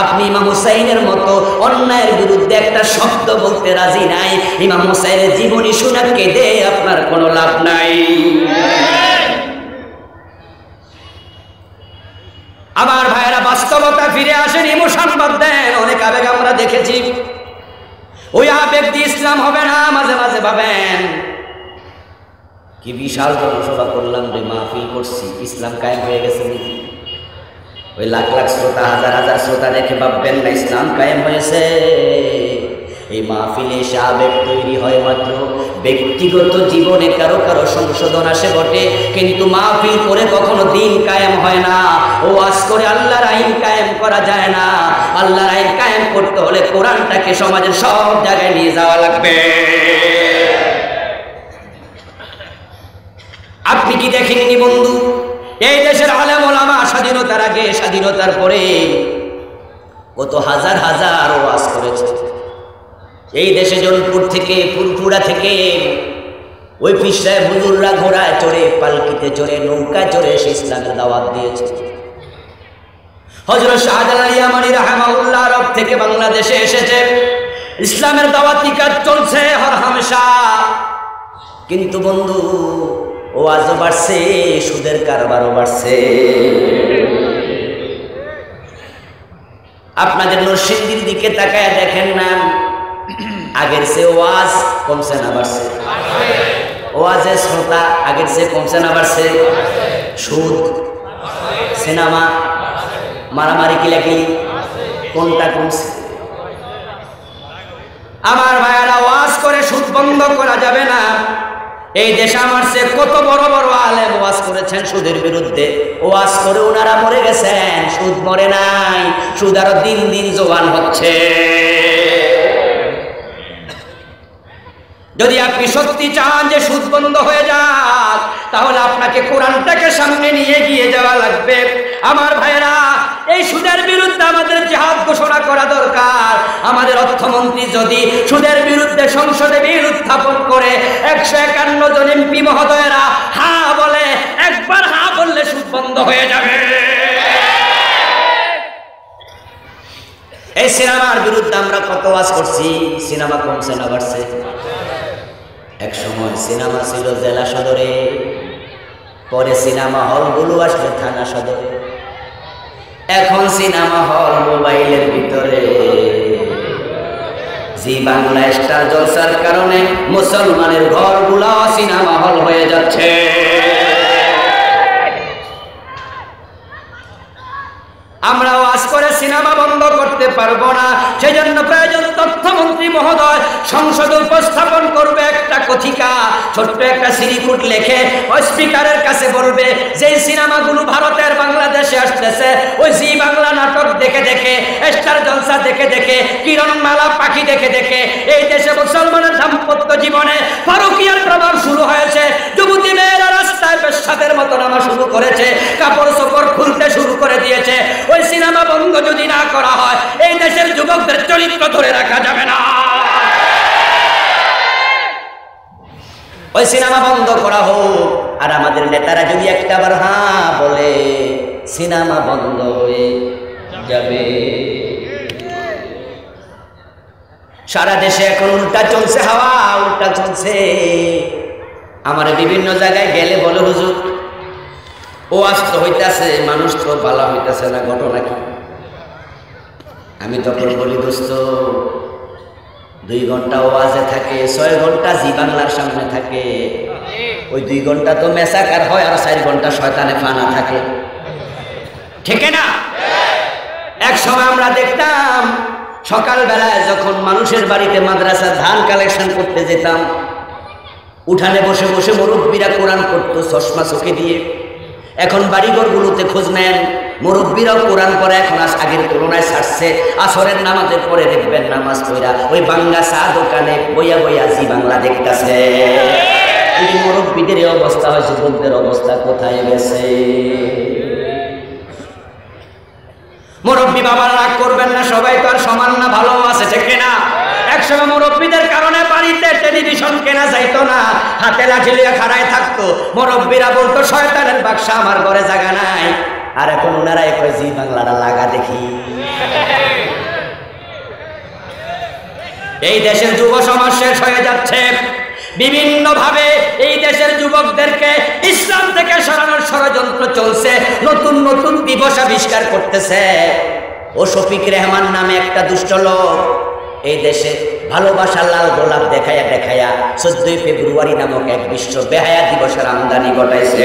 আপনি ইমাম হুসাইনের মতো অন্যায়ের বিরুদ্ধে একটা শব্দ বলতে রাজি নাই। ইমাম হুসাইনের জীবনী শোনা কেঁদে আপনার কোনো লাভ নাই। আমার ভাইয়েরা, বাস্তবতা ফিরে আসেন, ইমোশন বাদ দেন। অনেক আবেগ আমরা দেখেছি, ওই আবেগ দিয়ে ইসলাম হবে না। মাঝে মাঝে ভাবেন কি বিশাল জনসভা করলাম রে, মাহফিল করছি, ইসলাম কায়েম হয়ে গেছে নাকি? ওই লাখ লাখ শ্রোতা, হাজার হাজার শ্রোতা দেখে ভাববেন না ইসলাম কায়েম হয়েছে। এই মাহফিলে এসে আবেগ তৈরি হয় মাত্র, ব্যক্তিগত জীবনে কারো কারো সংশোধন আসে বটে, কিন্তু মাহফিল করে কখনো দিন কায়েম হয় না। ওয়াজ করে আল্লাহর আইন কায়েম করা যায় না। আল্লাহর আইন কায়েম করতে হলে কোরআনটাকে সমাজের সব জায়গায় নিয়ে যাওয়া লাগবে। আপনি কি দেখেননি বন্ধু, এই দেশের আলেম ওলামা স্বাধীনতার আগে, স্বাধীনতার পরে কত হাজার হাজার ওয়াজ করেছে। এই দেশে জনপুর থেকে, ফুরফুরা থেকে ওই পীর সাহেব হুজুররা ঘোড়ায় চড়ে, পালকিতে চড়ে, নৌকা চড়ে এসে ইসলামের দাওয়াত দিয়েছে। হযরত শাহজালাল ইয়ামানী রাহিমাহুল্লাহ আরব থেকে বাংলাদেশে এসেছে, ইসলামের দাওয়াতি কাজ চলছে হর হামেশা। কিন্তু বন্ধু, ওয়াজও বাড়ছে, সুদের কারবারও বাড়ছে। আপনাদের নরসিংদীর দিকে তাকায় দেখেন না, আগের চেয়ে ওয়াজ কমছে না বাড়ছে? ওয়াজের শ্রোতা আগের চেয়ে কমছে না বাড়ছে? সুদ, সিনেমা, মারামারি, কিলাকিলি, কোনটা কমছে? আমার ভাইয়ারা, ওয়াজ করে সুদ বন্ধ করা যাবে না। এই দেশে আমার চেয়ে কত বড় বড় আলেম ওয়াজ করেছেন সুদের বিরুদ্ধে, ওয়াজ করে ওনারা মরে গেছেন, সুদ মরে নাই, সুদ আরো দিন দিন জোয়ান হচ্ছে। যদি আপনি সত্যি চান যে সুদ বন্ধ হয়ে যাক, তাহলে আপনাকে কোরআনটাকে সামনে নিয়ে গিয়ে যাওয়া লাগবে। আমার ভাইয়েরা, এই সুদের বিরুদ্ধে আমাদের জিহাদ ঘোষণা করা দরকার। আমাদের অর্থমন্ত্রী যদি সুদের বিরুদ্ধে সংসদে বিল উত্থাপন করে 151 জন এমপি মহোদয়েরা হা বলে, একবার হা বললে সুদ বন্ধ হয়ে যাবে। এই সিনেমার বিরুদ্ধে আমরা কত ওয়াজ করছি, সিনেমা কমছে না বাড়ছে? এক সময় সিনেমা ছিল জেলা সদরে, পরে সিনেমা হলগুলো আসলে থানা সদরে, এখন সিনেমা হল মোবাইলের ভিতরে। জি বাংলা স্টার জলসার কারণে মুসলমানের ঘরগুলো সিনেমা হল হয়ে যাচ্ছে। আমরা ওয়াজ করে সিনেমা বন্ধ করতে পারবো না। সেই জন্য প্রয়োজন তথ্যমন্ত্রী মহোদয় সংসদে উপস্থাপন করবে একটা কথিকা, ছোট্ট একটা সিরিকুট লেখে ওই স্পিকারের কাছে বলবে, যেই সিনেমাগুলো ভারতের বাংলাদেশে আসতেছে, ওই জি বাংলা নাটক দেখে দেখে, স্টার জলসা দেখে দেখে, কিরণমালা পাখি দেখে দেখে এই দেশে মুসলমানের দাম্পত্য জীবনে পরকীয়ার প্রভাব শুরু হয়েছে। যুবতী মেয়েরা রাস্তায় পেশাবের মতো নামা শুরু করেছে, কাপড় চোপড় খুলতে শুরু করে দিয়েছে। ওই সিনেমা বন্ধ যদি না করা হয় এই দেশের যুবকদের চরিত্র ধরে রাখা যাবে না। ওই সিনেমা বন্ধ করা হোক, আর আমাদের নেতারা যদি একটাবার হ্যাঁ বলে সিনেমা বন্ধ হয়ে যাবে। সারা দেশে এখন উল্টা চলছে, হাওয়া উল্টা চলছে। আমার বিভিন্ন জায়গায় গেলে বলে হুজুর ও আস্ত হইতেছে, মানুষ তো ভালো হইতেছে না, ঘটনা কি? আমি তখন বলি দোস্ত 2 ঘন্টা ওয়াজে থাকে, 6 ঘন্টা জি বাংলার সামনে থাকে। ওই 2 ঘন্টা তো মেসাকার হয়, আর 4 ঘন্টা শয়তানে ফানা থাকে, ঠিক না? এক সময় আমরা দেখতাম সকালবেলায় যখন মানুষের বাড়িতে মাদ্রাসা ধান কালেকশন করতে যেতাম, উঠানে বসে বসে মুরব্বীরা কোরআন পড়তো চশমা চোখে দিয়ে। এখন বাড়িঘরগুলোতে খোঁজ নেন, মুরব্বীরাও কোরআন পড়ে এখন আগের তুলনায় ছাড়ছে। আসরের নামাজের পরে দেখবেন নামাজ পড়া ওই বাংলা চা দোকানে বইয়া বইয়া জি বাংলা দেখতেছে। এই মুরব্বীদের অবস্থা হয়েছে, যুবকদের অবস্থা কোথায় গেছে? মুরব্বী বাবারা রাগ করবেন না, সবাই তো আর সমান না, ভালো আছে, ঠিক না? একসময় মুরব্বীদের কারণে বাড়িতে টেলিভিশন কেনা যাইতো না, হাতে লাঠি লিয়ে খাড়ায় থাকতো। মুরব্বীরা বলতো শয়তানের বাক্সা আমার ঘরে জায়গা নাই। আর এখন ওনারা কয় জি বাংলাটা লাগা দেখি। এই দেশের যুব সমাজ শেষ হয়ে যাচ্ছে। বিভিন্ন ভাবে এই দেশের যুবকদেরকে ইসলাম থেকে সরানোর ষড়যন্ত্র চলছে। নতুন নতুন দিবস আবিষ্কার করতেছে। ও শফিক রেহমান নামে একটা দুষ্ট লোক এই দেশে ভালোবাসার লাল গোলাপ দেখায়া দেখায়া 14 ফেব্রুয়ারি নামক এক বিশ্ব বেহায়া দিবসের আমদানি ঘটাইছে।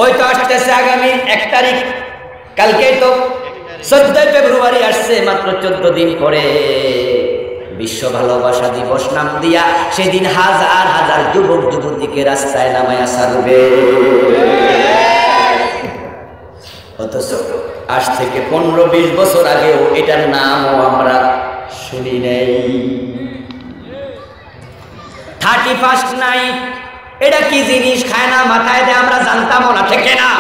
ওই তো আসতেছে আগামী 1 তারিখ, কালকেই তো 14 ফেব্রুয়ারি আসছে, মাত্র 14 দিন পরে বিশ্ব ভালোবাসা দিবস নাম দিয়া সেদিন হাজার হাজার যুবক যুবতীকে রাস্তায় নামায়া ছাড়বে। অথচ আজ থেকে 15-20 বছর আগেও এটার নামও আমরা শুনি নাই। 31st নাইট এটা কি জিনিস খায় না মাথায় দেয় আমরা জানতামও না, ঠিক না?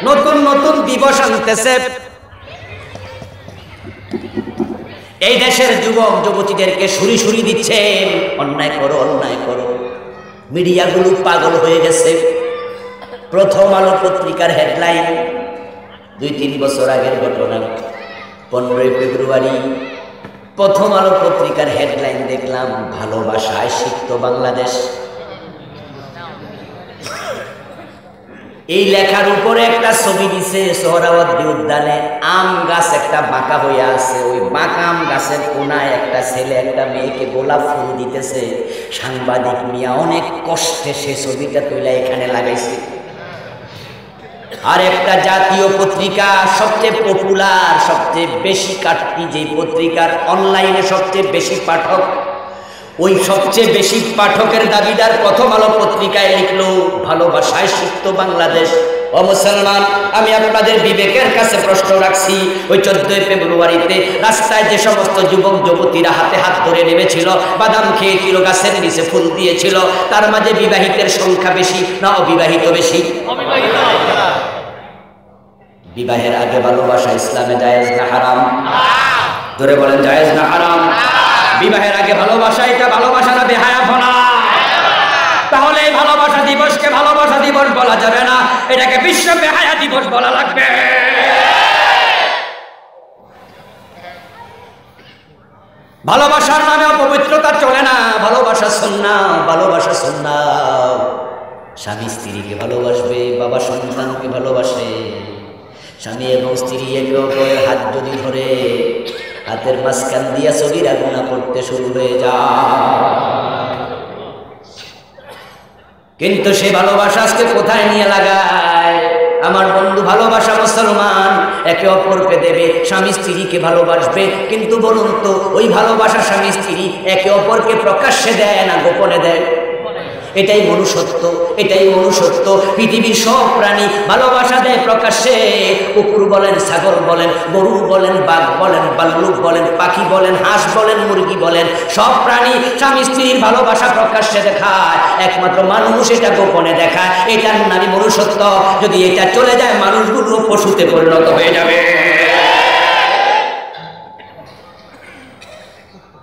নতুন নতুন দিবস আনতেছে। এই দেশের যুবক যুবতীদেরকে সুরি সুরি দিচ্ছেন, অন্যায় করো অন্যায় করো। মিডিয়াগুলো পাগল হয়ে গেছে। প্রথম আলো পত্রিকার হেডলাইন 2-3 বছর আগের ঘটনা, 15 ফেব্রুয়ারি প্রথম আলো পত্রিকার হেডলাইন দেখলাম ভালোবাসায় সিক্ত বাংলাদেশ। এই লেখার উপরে একটা ছবি দিছে সোহরাওয়ার্দী উদ্যানে আম গাছ একটা বাঁকা হইয়া আছে, ওই বাঁকা আম গাছের কোনায় একটা ছেলে একটা মেয়েকে গোলাপ ফুল দিতেছে। সাংবাদিক মিয়া অনেক কষ্টে সে ছবিটা তুলে এখানে লাগাইছে। আর একটা জাতীয় পত্রিকা, সবচেয়ে পপুলার সবচেয়ে বেশি কাটতি যে পত্রিকার অনলাইনে সবচেয়ে বেশি পাঠক, ওই সবচেয়ে বেশি পাঠকের দাবিদার প্রথম আলো পত্রিকায় লিখলো ভালোবাসায় সিক্ত বাংলাদেশ। ও মুসলমান, আমি আপনাদের বিবেকের কাছে প্রশ্ন রাখছি, ওই 14 ফেব্রুয়ারিতে রাস্তায় যে সমস্ত যুবক যুবতীরা হাতে হাত ধরে নেমেছিল, বাদাম খেয়েছিল, গাছের নিচে ফুল দিয়েছিল, তার মাঝে বিবাহিতের সংখ্যা বেশি না অবিবাহিত বেশি? বিবাহের আগে ভালোবাসা ইসলামে জায়েজ না হারাম? ধরে বলেন জায়েজ না হারাম? বিবাহের আগে ভালোবাসা, এটা ভালোবাসা না বেহায়াপনা? তাহলে এই ভালোবাসা দিবসকে ভালোবাসা দিবস বলা যাবে না, এটাকে বিশ্ব বেহায়া দিবস বলা লাগবে। ভালোবাসার নামে অপবিত্রতা চলে না, ভালোবাসা সুন্নাহ, ভালোবাসা সুন্নাহ। স্বামী স্ত্রীকে ভালোবাসবে, বাবা সন্তানকে ভালোবাসে। স্বামী এবং স্ত্রী একে অপরের হাত যদি ধরে হাতের মাঝখান দিয়া সগীরা গুনাহ করতে শুরু হয়ে যায়। কিন্তু সে ভালোবাসা আজকে কোথায় নিয়ে লাগায়? আমার বন্ধু ভালোবাসা মুসলমান একে অপরকে দেবে, স্বামী স্ত্রীকে ভালোবাসবে, কিন্তু বলুন তো ওই ভালোবাসা স্বামী স্ত্রী একে অপরকে প্রকাশ্যে দেয় না গোপনে দেয়? এটাই মনুষ্যত্ব, এটাই মনুষ্যত্ব। পৃথিবীর সব প্রাণী ভালোবাসা দেয় প্রকাশ্যে। কুকুর বলেন, ছাগল বলেন, গরু বলেন, বাঘ বলেন, ভাল্লুক বলেন, পাখি বলেন, হাঁস বলেন, মুরগি বলেন, সব প্রাণী স্বামী স্ত্রীর ভালোবাসা প্রকাশ্যে দেখায়। একমাত্র মানুষ এটা গোপনে দেখায়। এটার নামই মনুষ্যত্ব। যদি এটা চলে যায়, মানুষগুলো পশুতে পরিণত হয়ে যাবে।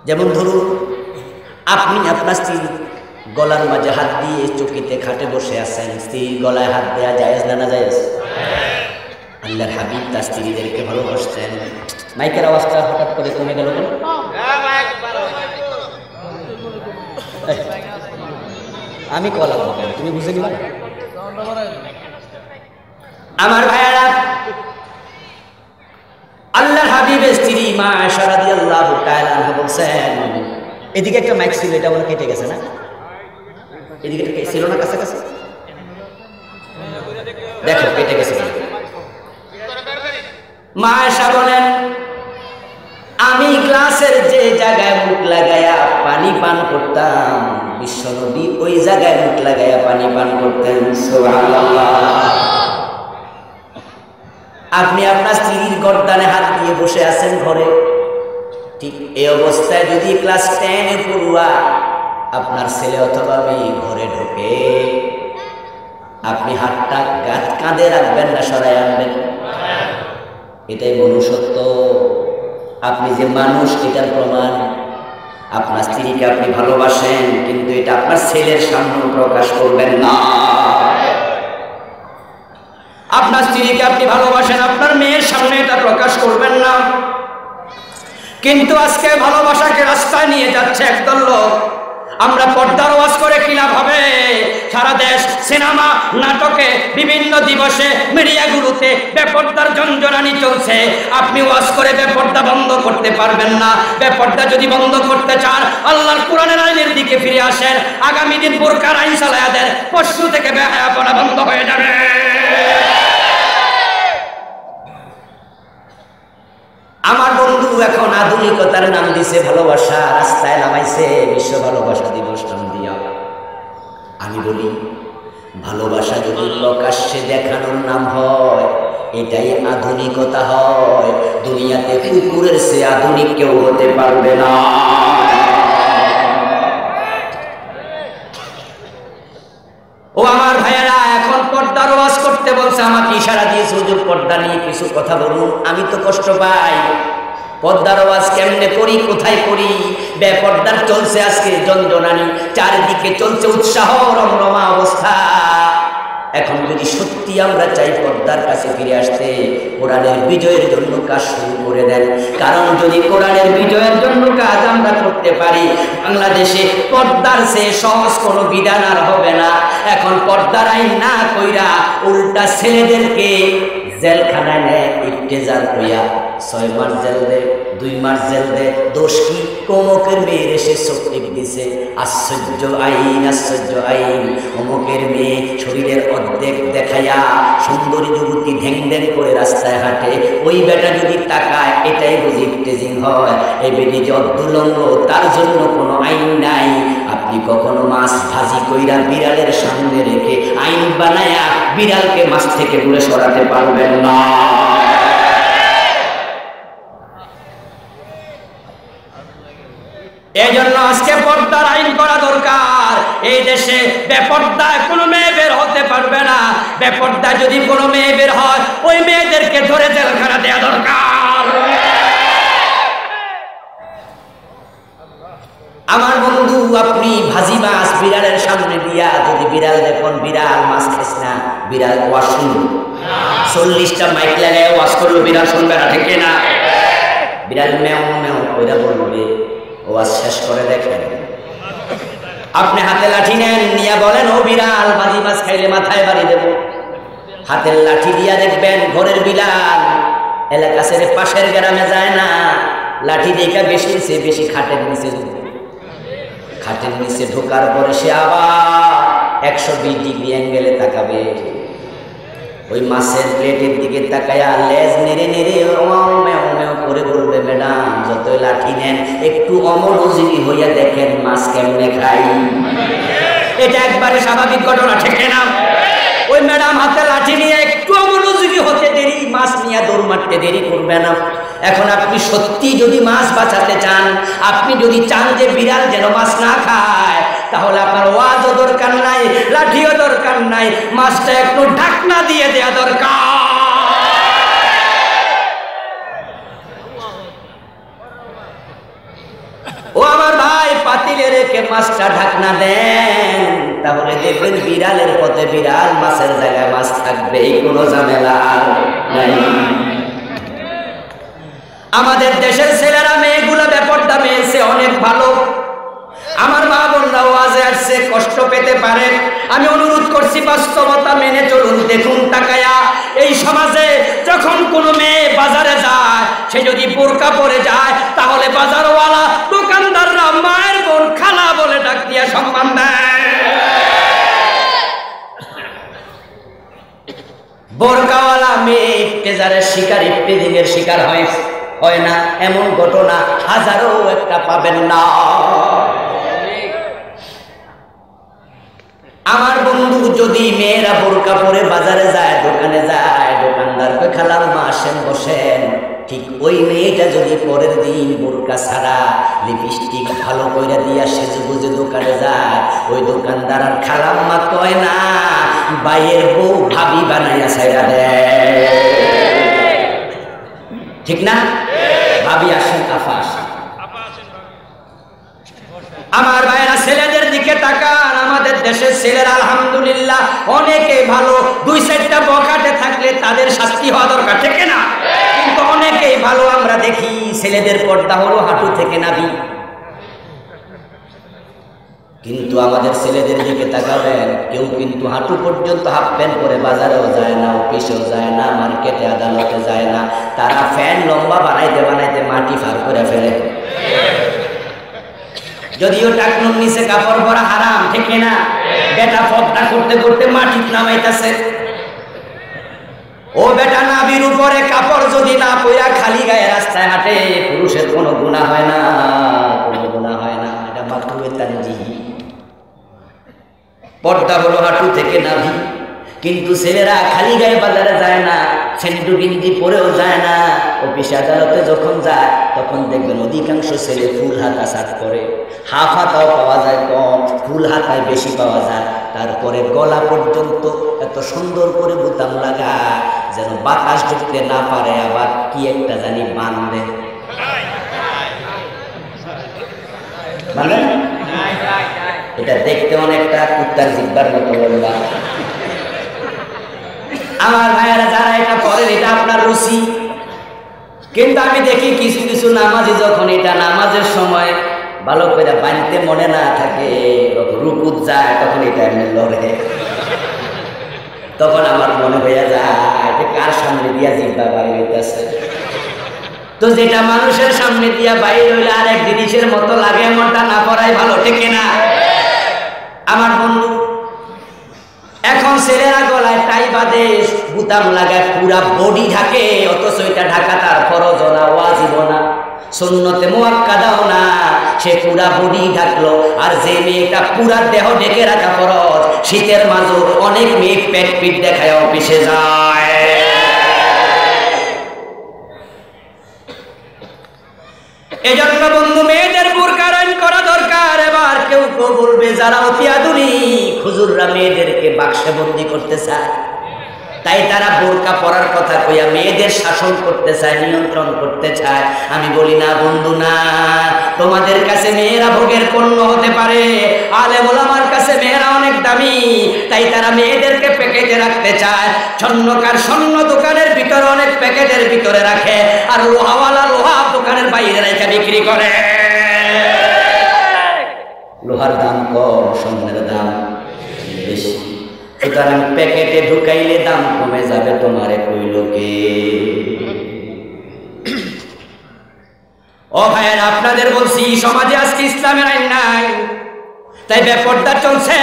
যেমন ধরুন, আপনি আপনার স্ত্রী গলার মাঝে হাত দিয়ে চকিতে খাটে বসে আছেন, স্ত্রীর গলায় হাত দেয়া জায়েজ না না জায়েজ? আল্লাহর হাবিব তার স্ত্রীদেরকে ভালোবাসতেন। মাইকের আওয়াজটা হঠাৎ করে কমে গেল কেন? আমি কলা বলবেন, তুমি বুঝে নিবা। আমার ভাইয়ারা, আল্লাহর হাবিবের স্ত্রী মা আয়েশা রাদিয়াল্লাহু তাআলা আনহা বলছেন, এদিকে একটা মাইক ছিল, এটা বলে কেটে গেছে না? এদিকে ছিল না কাছাকাছি? দেখো কেটে গেছে। মা আয়েশা বলেন, আমি গ্লাসের যে জায়গায় মুখ লাগায়া পানি পান করতাম, বিশ্বনবী ওই জায়গায় মুখ লাগায়া পানি পান করতেন। সুবহানাল্লাহ। আপনি আপনার স্ত্রীর গর্দানে হাত দিয়ে বসে আছেন ঘরে, ঠিক এই অবস্থায় যদি ক্লাস 10-এ পড়ুয়া আপনার ছেলে অথবা মেয়ে ঘরে ঢোকে, আপনি হাতটা কাঁধে রাখবেন না সরাই আনবেন? এটাই মনুষ্যত্ব। আপনি যে মানুষ এটার প্রমাণ। আপনার স্ত্রীকে আপনি ভালোবাসেন, কিন্তু এটা আপনার ছেলের সামনে প্রকাশ করবেন না। আপনার স্ত্রীকে আপনি ভালোবাসেন, আপনার মেয়ের সামনে এটা প্রকাশ করবেন না। কিন্তু আজকে ভালোবাসাকে রাস্তায় নিয়ে যাচ্ছে একদল লোক। আমরা পর্দার ওয়াজ করে কি লাভ হবে? সারা দেশ সিনেমা নাটকে বিভিন্ন দিবসে মিডিয়াগুলোতে বেপর্দার ঝঞ্ঝনানি চলছে। আপনি ওয়াজ করে বেপর্দা বন্ধ করতে পারবেন না। বেপর্দা যদি বন্ধ করতে চান, আল্লাহর কোরআনের আইনের দিকে ফিরে আসেন। আগামী দিন বোরকার আইন চালায়া দেন, পশু থেকে বেহায়াপনা বন্ধ হয়ে যাবে। আমার বন্ধু এখন আধুনিকতার নাম দিছে ভালোবাসা, রাস্তায় নামাইছে বিশ্ব ভালোবাসা দিবস নাম দিয়া। আমি বলি, ভালোবাসা যদি প্রকাশ্যে দেখানোর নাম হয়, এটাই আধুনিকতা হয়। দুনিয়াতে কুকুরের চেয়ে আধুনিক কেউ হতে পারবে না। ও আমার ভাইয়েরা, এখন পর্দার ওয়াজ করতে বলছে, আমাকে ইশারা দিয়েছে হুজুর পর্দা নিয়ে কিছু কথা বলুন। আমি তো কষ্ট পাই। পর্দার ওয়াজ কেমনে করি, কোথায় করি? বেপর্দার চলছে আজকে ঝঞ্ঝনানি, চারিদিকে চলছে উৎসাহ রমরমা অবস্থা। এখন যদি সত্যি আমরা চাই পর্দার কাছে ফিরে আসতে, কোরআনের বিজয়ের জন্য কাজ শুরু করে দেন। কারণ যদি কোরআনের বিজয়ের জন্য কাজ আমরা করতে পারি, বাংলাদেশে পর্দার চেয়ে সহজ কোনো বিধান আর হবে না। এখন পর্দার আইন না কইরা উল্টা ছেলেদেরকে জেলখানায় নেয়, ইফতেজার কইয়া 6 মাস জেল দেয়, 2 মাস জেল দেয়। দোষ কি? অমুকের মেয়ের এসে চোখ দিছে। আশ্চর্য আইন, আশ্চর্য আইন। অমুকের মেয়ে শরীরের অর্ধেক দেখাইয়া সুন্দরী যুবতী ঢ্যাং ঢ্যাং করে রাস্তায় হাঁটে, ওই বেটা যদি তাকায়, এটাই বুঝি ইফতেজিং হয়। এই বেটি যে অর্ধলঙ্গ, তার জন্য কোনো আইন নাই। আপনি কখনো মাছ ভাজি কইরা বিড়ালের সামনে রেখে আইন বানায়া বিড়ালকে মাছ থেকে দূরে সরাতে পারবেন না। এই জন্য আজকে পর্দার আইন করা দরকার। এই দেশে বেপর্দায় কোনো মেয়ে বের হতে পারবে না। বেপর্দা যদি কোনো মেয়ে বের হয়, ওই মেয়েদেরকে ধরে জেলখানা দেওয়া দরকার। আমার বন্ধু, আপনি ভাজি মাছ বিড়ালের সামনে দিয়া যদি বিড়াল দেখুন, বিড়াল মাছ খাইস না, বিড়াল ওয়াজ শুনবে। 40টা মাইক লাগায় ওয়াজ করলো, বিড়াল শুনবে না, ঠিক না? বিড়াল মেও মেও কইরা বলবে। ওয়াজ শেষ করে দেখেন, আপনি হাতে লাঠি নেন, নিয়ে বলেন, ও বিড়াল, ভাজি মাছ খাইলে মাথায় বাড়ি দেব। হাতের লাঠি দিয়া দেখবেন ঘরের বিড়াল এলাকা ছেড়ে পাশের গ্রামে যায় না। লাঠি দেখা বেশি সে বেশি খাটের নিচে ঢুকবে। খাটের নিচে ঢোকার পরে সে আবার 120 ডিগ্রি অ্যাঙ্গেলে তাকাবে। ওই মাছের প্লেটের দিকে তাকায়া লেজ নেড়ে নেড়ে করে বলবে, ম্যাডাম যতই লাঠি নেন একটু অমনোযোগী হইয়া দেখেন মাছ কেমনে খাই। এটা একবারে স্বাভাবিক ঘটনা, ঠিক না? ওই ম্যাডাম হাতে লাঠি নিয়ে একটু মনোযোগী হতে দেরি, মাছ নিয়ে দৌড় মারতে দেরি করবে না। এখন আপনি সত্যি যদি মাছ বাঁচাতে চান, আপনি যদি চান যে বিড়াল যেন মাছ না খায়, তাহলে আপনার ওয়াজও দরকার নাই, লাঠিও দরকার নাই, মাছটা একটু ঢাকনা দিয়ে দেওয়া দরকার। ও আমার ভাই, পাতিলে রেখে মাছটা ঢাকনা দেন, তাহলে দেখবেন বিড়ালের পথে বিড়াল, মাছের জায়গায় মাছ থাকবে, কোনো ঝামেলা নাই। আমাদের দেশের ছেলেরা মেয়েগুলো বেপরদা মেয়েছে অনেক ভালো। আমার মা বোনরা ওয়াজে আসছে, কষ্ট পেতে পারেন, আমি অনুরোধ করছি বাস্তবতা মেনে চলুন। দেখুন তাকায়া, এই সমাজে যখন কোনো মেয়ে বাজারে যায়, সে যদি বোরকা পরে যায়, তাহলে বাজারওয়ালা দোকানদাররা মায়ের বোন খালা বলে ডাক দিয়া সম্মান দেয়। বোরকাওয়ালা মেয়ে ইফতেজারের শিকার, ইফতেজিংয়ের শিকার হয় না, এমন ঘটনা হাজারো একটা পাবেন না। আমার বন্ধু, যদি মেয়েরা বোরকা পরে বাজারে যায়, দোকানে যায়, দোকানদারকে খালাম্মা আসেন বসেন, ঠিক ওই মেয়েটা যদি পরের দিন বোরকা ছাড়া লিপস্টিক ভালো করে দিয়া সেজে বুঝে দোকানে যায়, ওই দোকানদার আর খালাম্মা কয় না, বাইয়ের বউ ভাবি বানাইয়া ছাইরা দেয়, ঠিক না? ভাবি আসেন, আফা আসেন। আমার ভাইরা, ছেলেদের দিকে তাকান। আমাদের দেশের ছেলেরা আলহামদুলিল্লাহ অনেকে ভালো, দুই চারটা বখাটে থাকলে তাদের শাস্তি হওয়া দরকার, ঠিক না? কিন্তু অনেকেই ভালো। আমরা দেখি ছেলেদের পর্দা হলো হাঁটু থেকে নাভি, কিন্তু আমাদের ছেলেদের দিকে তাকাবেন, কেউ কিন্তু হাঁটু পর্যন্ত হাফ প্যান্ট পরে বাজারেও যায় না, অফিসেও যায় না, মার্কেটে আদালতে যায় না। তারা ফ্যান লম্বা বানাইতে বানাইতে মাটি ফার করে ফেলে। যদিও টাকনুর নিচে কাপড় পরা হারাম, ঠিক না? বেটা পর্দা করতে করতে মাটি নামাইতেছে। ও বেটা, নাভির উপরে কাপড় যদি না পইরা খালি গায়ে রাস্তায় হাঁটে, পুরুষের কোনো গুনাহ হয় না, কোনো গুনাহ হয় না। এটা মাকরুহে তানজিহি। পর্দা হলো হাঁটু থেকে নাভি। কিন্তু ছেলেরা খালি গায়ে বাজারে যায় না, সেন্টু গিঞ্জি পরেও যায় না। অফিস আদালতে যখন যায়, তখন দেখবেন অধিকাংশ ছেলে ফুল হাতা শার্ট পরে। হাফ হাতাও পাওয়া যায় কম, ফুল হাতায় বেশি পাওয়া যায়। তারপরে গলা পর্যন্ত এত সুন্দর করে বোতাম লাগা, যেন বাতাস ঢুকতে না পারে, আবার কি একটা জানি বাঁধে। এটা দেখতে অনেকটা কুত্তার জিব্বার মতো লম্বা। আমার ভাইয়ারা, যারা এটা করেন, এটা আপনার রুচি। কিন্তু আমি দেখি কিছু কিছু নামাজি যখন এটা নামাজের সময় ভালো করে বাঁধতে মনে না থাকে, রুকুত যায়, তখন এটা এমনি লড়ে। তখন আমার মনে হয়ে যায় যে কার সামনে দিয়া জিব্বা বাইরে হইতেছে। তো যেটা মানুষের সামনে দিয়া বাইরে হইলে আর এক জিনিসের মতো লাগে, এমনটা না পড়াই ভালো, ঠিক না? আমার বন্ধু, এখন ছেলেরা গলায় টাই বাঁধে, বুতাম লাগায়, পুরা বডি ঢাকে, অথচ এটা ঢাকা তার ফরজ না, ওয়াজিব না, সুন্নতে মুআক্কাদাও না। সে পুরা বডি ঢাকলো। আর যে মেয়েটা পুরা দেহ ঢেকে রাখা ফরজ, শীতের মাঝে অনেক মেয়ে পেট পিট দেখায় অফিসে যায়। এজন্য বন্ধু, মেয়েদের বোরকা আইন করা দরকার। এবার কেউ কেউ বলবে, যারা অতি আধুনিক হুজুররা মেয়েদেরকে বাক্সে বন্দি করতে চায়, তাই তারা বোরকা পরার কথা কইয়া মেয়েদের শাসন করতে চায়, নিয়ন্ত্রণ করতে চায়। আমি বলি না বন্ধু, না, তোমাদের কাছে মেয়েরা ভোগের পণ্য হতে পারে, আলেম ওলামার কাছে মেয়েরা অনেক দামি, তাই তারা মেয়েদেরকে প্যাকেটে রাখতে চায়। স্বর্ণ দোকানের ভিতরে অনেক প্যাকেটের ভিতরে রাখে, আর লোহাওয়ালা লোহা দোকানের বাইরে রেখে বিক্রি করে। লোহার দাম কম, স্বর্ণের দাম বেশি, সুতরাং প্যাকেটে ঢুকাইলে দাম কমে যাবে। তোমারে কইল কে? ও ভাইয়ের, আপনাদের বলছি, সমাজে আজকে ইসলামের আইন নাই, তাই বেপরদা চলছে।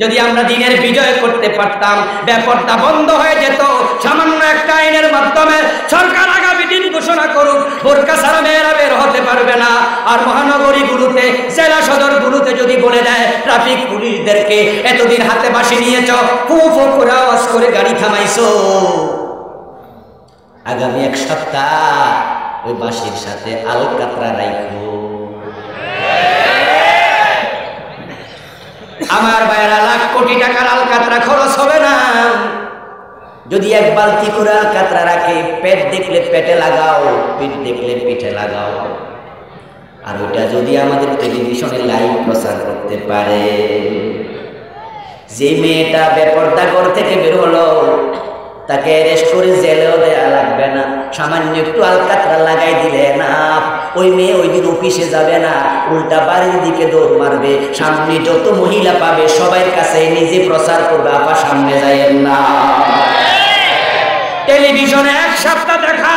যদি আমরা দিনের বিজয় করতে পারতাম, ব্যাপারটা বন্ধ হয়ে যেত। সামান্য একটা আইনের মাধ্যমে সরকার আগামী দিন ঘোষণা করুক বোরকা ছাড়া মেয়েরা বের হতে পারবে না। আর মহানগরীগুলোতে, জেলা সদরগুলোতে যদি বলে দেয় ট্রাফিক পুলিশদেরকে এতদিন হাতে বাঁশি নিয়েছ, ফু ফু করে আওয়াজ করে গাড়ি থামাইছো, আগামী এক সপ্তাহ ওই বাঁশির সাথে আলকাতরা রাখো। আমার ভাইয়েরা, লাখ কোটি টাকার আলকাতরা খরচ হবে না যদি এক বালতি করে আলকাতরা রাখে। পেট দেখলে পেটে লাগাও, পিঠ দেখলে পিঠে লাগাও। আর ওটা যদি আমাদের টেলিভিশনে লাইভ প্রচার করতে পারে, যে মেয়েটা বেপরদা ঘর থেকে বের হলো তাকে অ্যারেস্ট করে জেলেও দেয়া লাগবে না, সামান্য একটু আলকাতরা লাগাই দিলে না, ওই মেয়ে ওই দিন অফিসে যাবে না, উল্টা বাড়ির দিকে দৌড় মারবে। সামনে যত মহিলা পাবে সবার কাছে নিজে প্রচার করবে, আপা সামনে যাইয়েন না। টেলিভিশনে এক সপ্তাহ দেখা,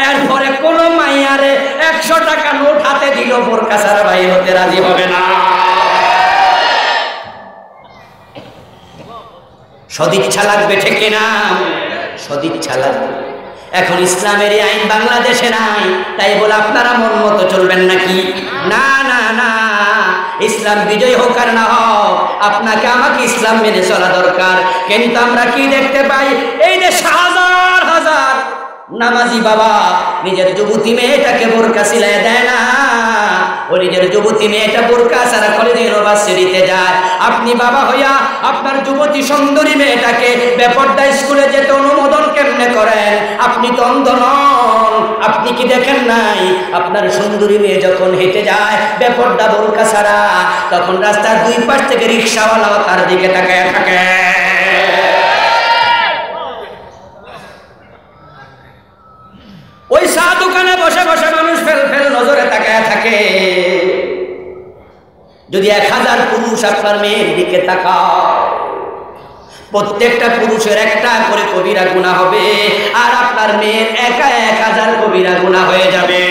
এরপরে কোন মাইয়ারে 100 টাকা নোট হাতে দিল বোরকা ছাড়া বাইরে হতে রাজি হবে না। সদিচ্ছা লাগবে, ঠিক না? সদিচ্ছা লাগবে। এখন ইসলামের এই আইন বাংলাদেশে নাই, তাই বলে আপনারা মন মতো চলবেন নাকি? না না না, ইসলাম বিজয় হোক আর না হোক, আপনাকে আমাকে ইসলাম মেনে চলা দরকার। কিন্তু আমরা কি দেখতে পাই, এই দেশে হাজার হাজার নামাজি বাবা নিজের যুবতী মেয়েটাকে বোরকা সিলাই দেয় না, ও নিজের যুবতী মেয়েটা বোরকা ছাড়া কলেজ ইউনিভার্সিটিতে যায়। আপনি বাবা হইয়া আপনার যুবতী সুন্দরী মেয়েটাকে বেপরদা স্কুলে যেতে অনুমোদন কেমনে করেন? আপনি তো অন্ধ নন, আপনি কি দেখেন নাই আপনার সুন্দরী মেয়ে যখন হেঁটে যায় বেপরদা বোরকা ছাড়া, তখন রাস্তার দুই পাশ থেকে রিক্সাওয়ালাও তার দিকে তাকায় থাকে। ওই চা দোকানে বসে বসে মানুষ ফেল ফেল নজরে তাকায় থাকে। যদি 1000 পুরুষ আপনার মেয়ের দিকে তাকায়, প্রত্যেকটা পুরুষের একটা করে কবিরা গুনাহ হবে, আর আপনার মেয়ের একা 1000 কবিরা গুনাহ হয়ে যাবে।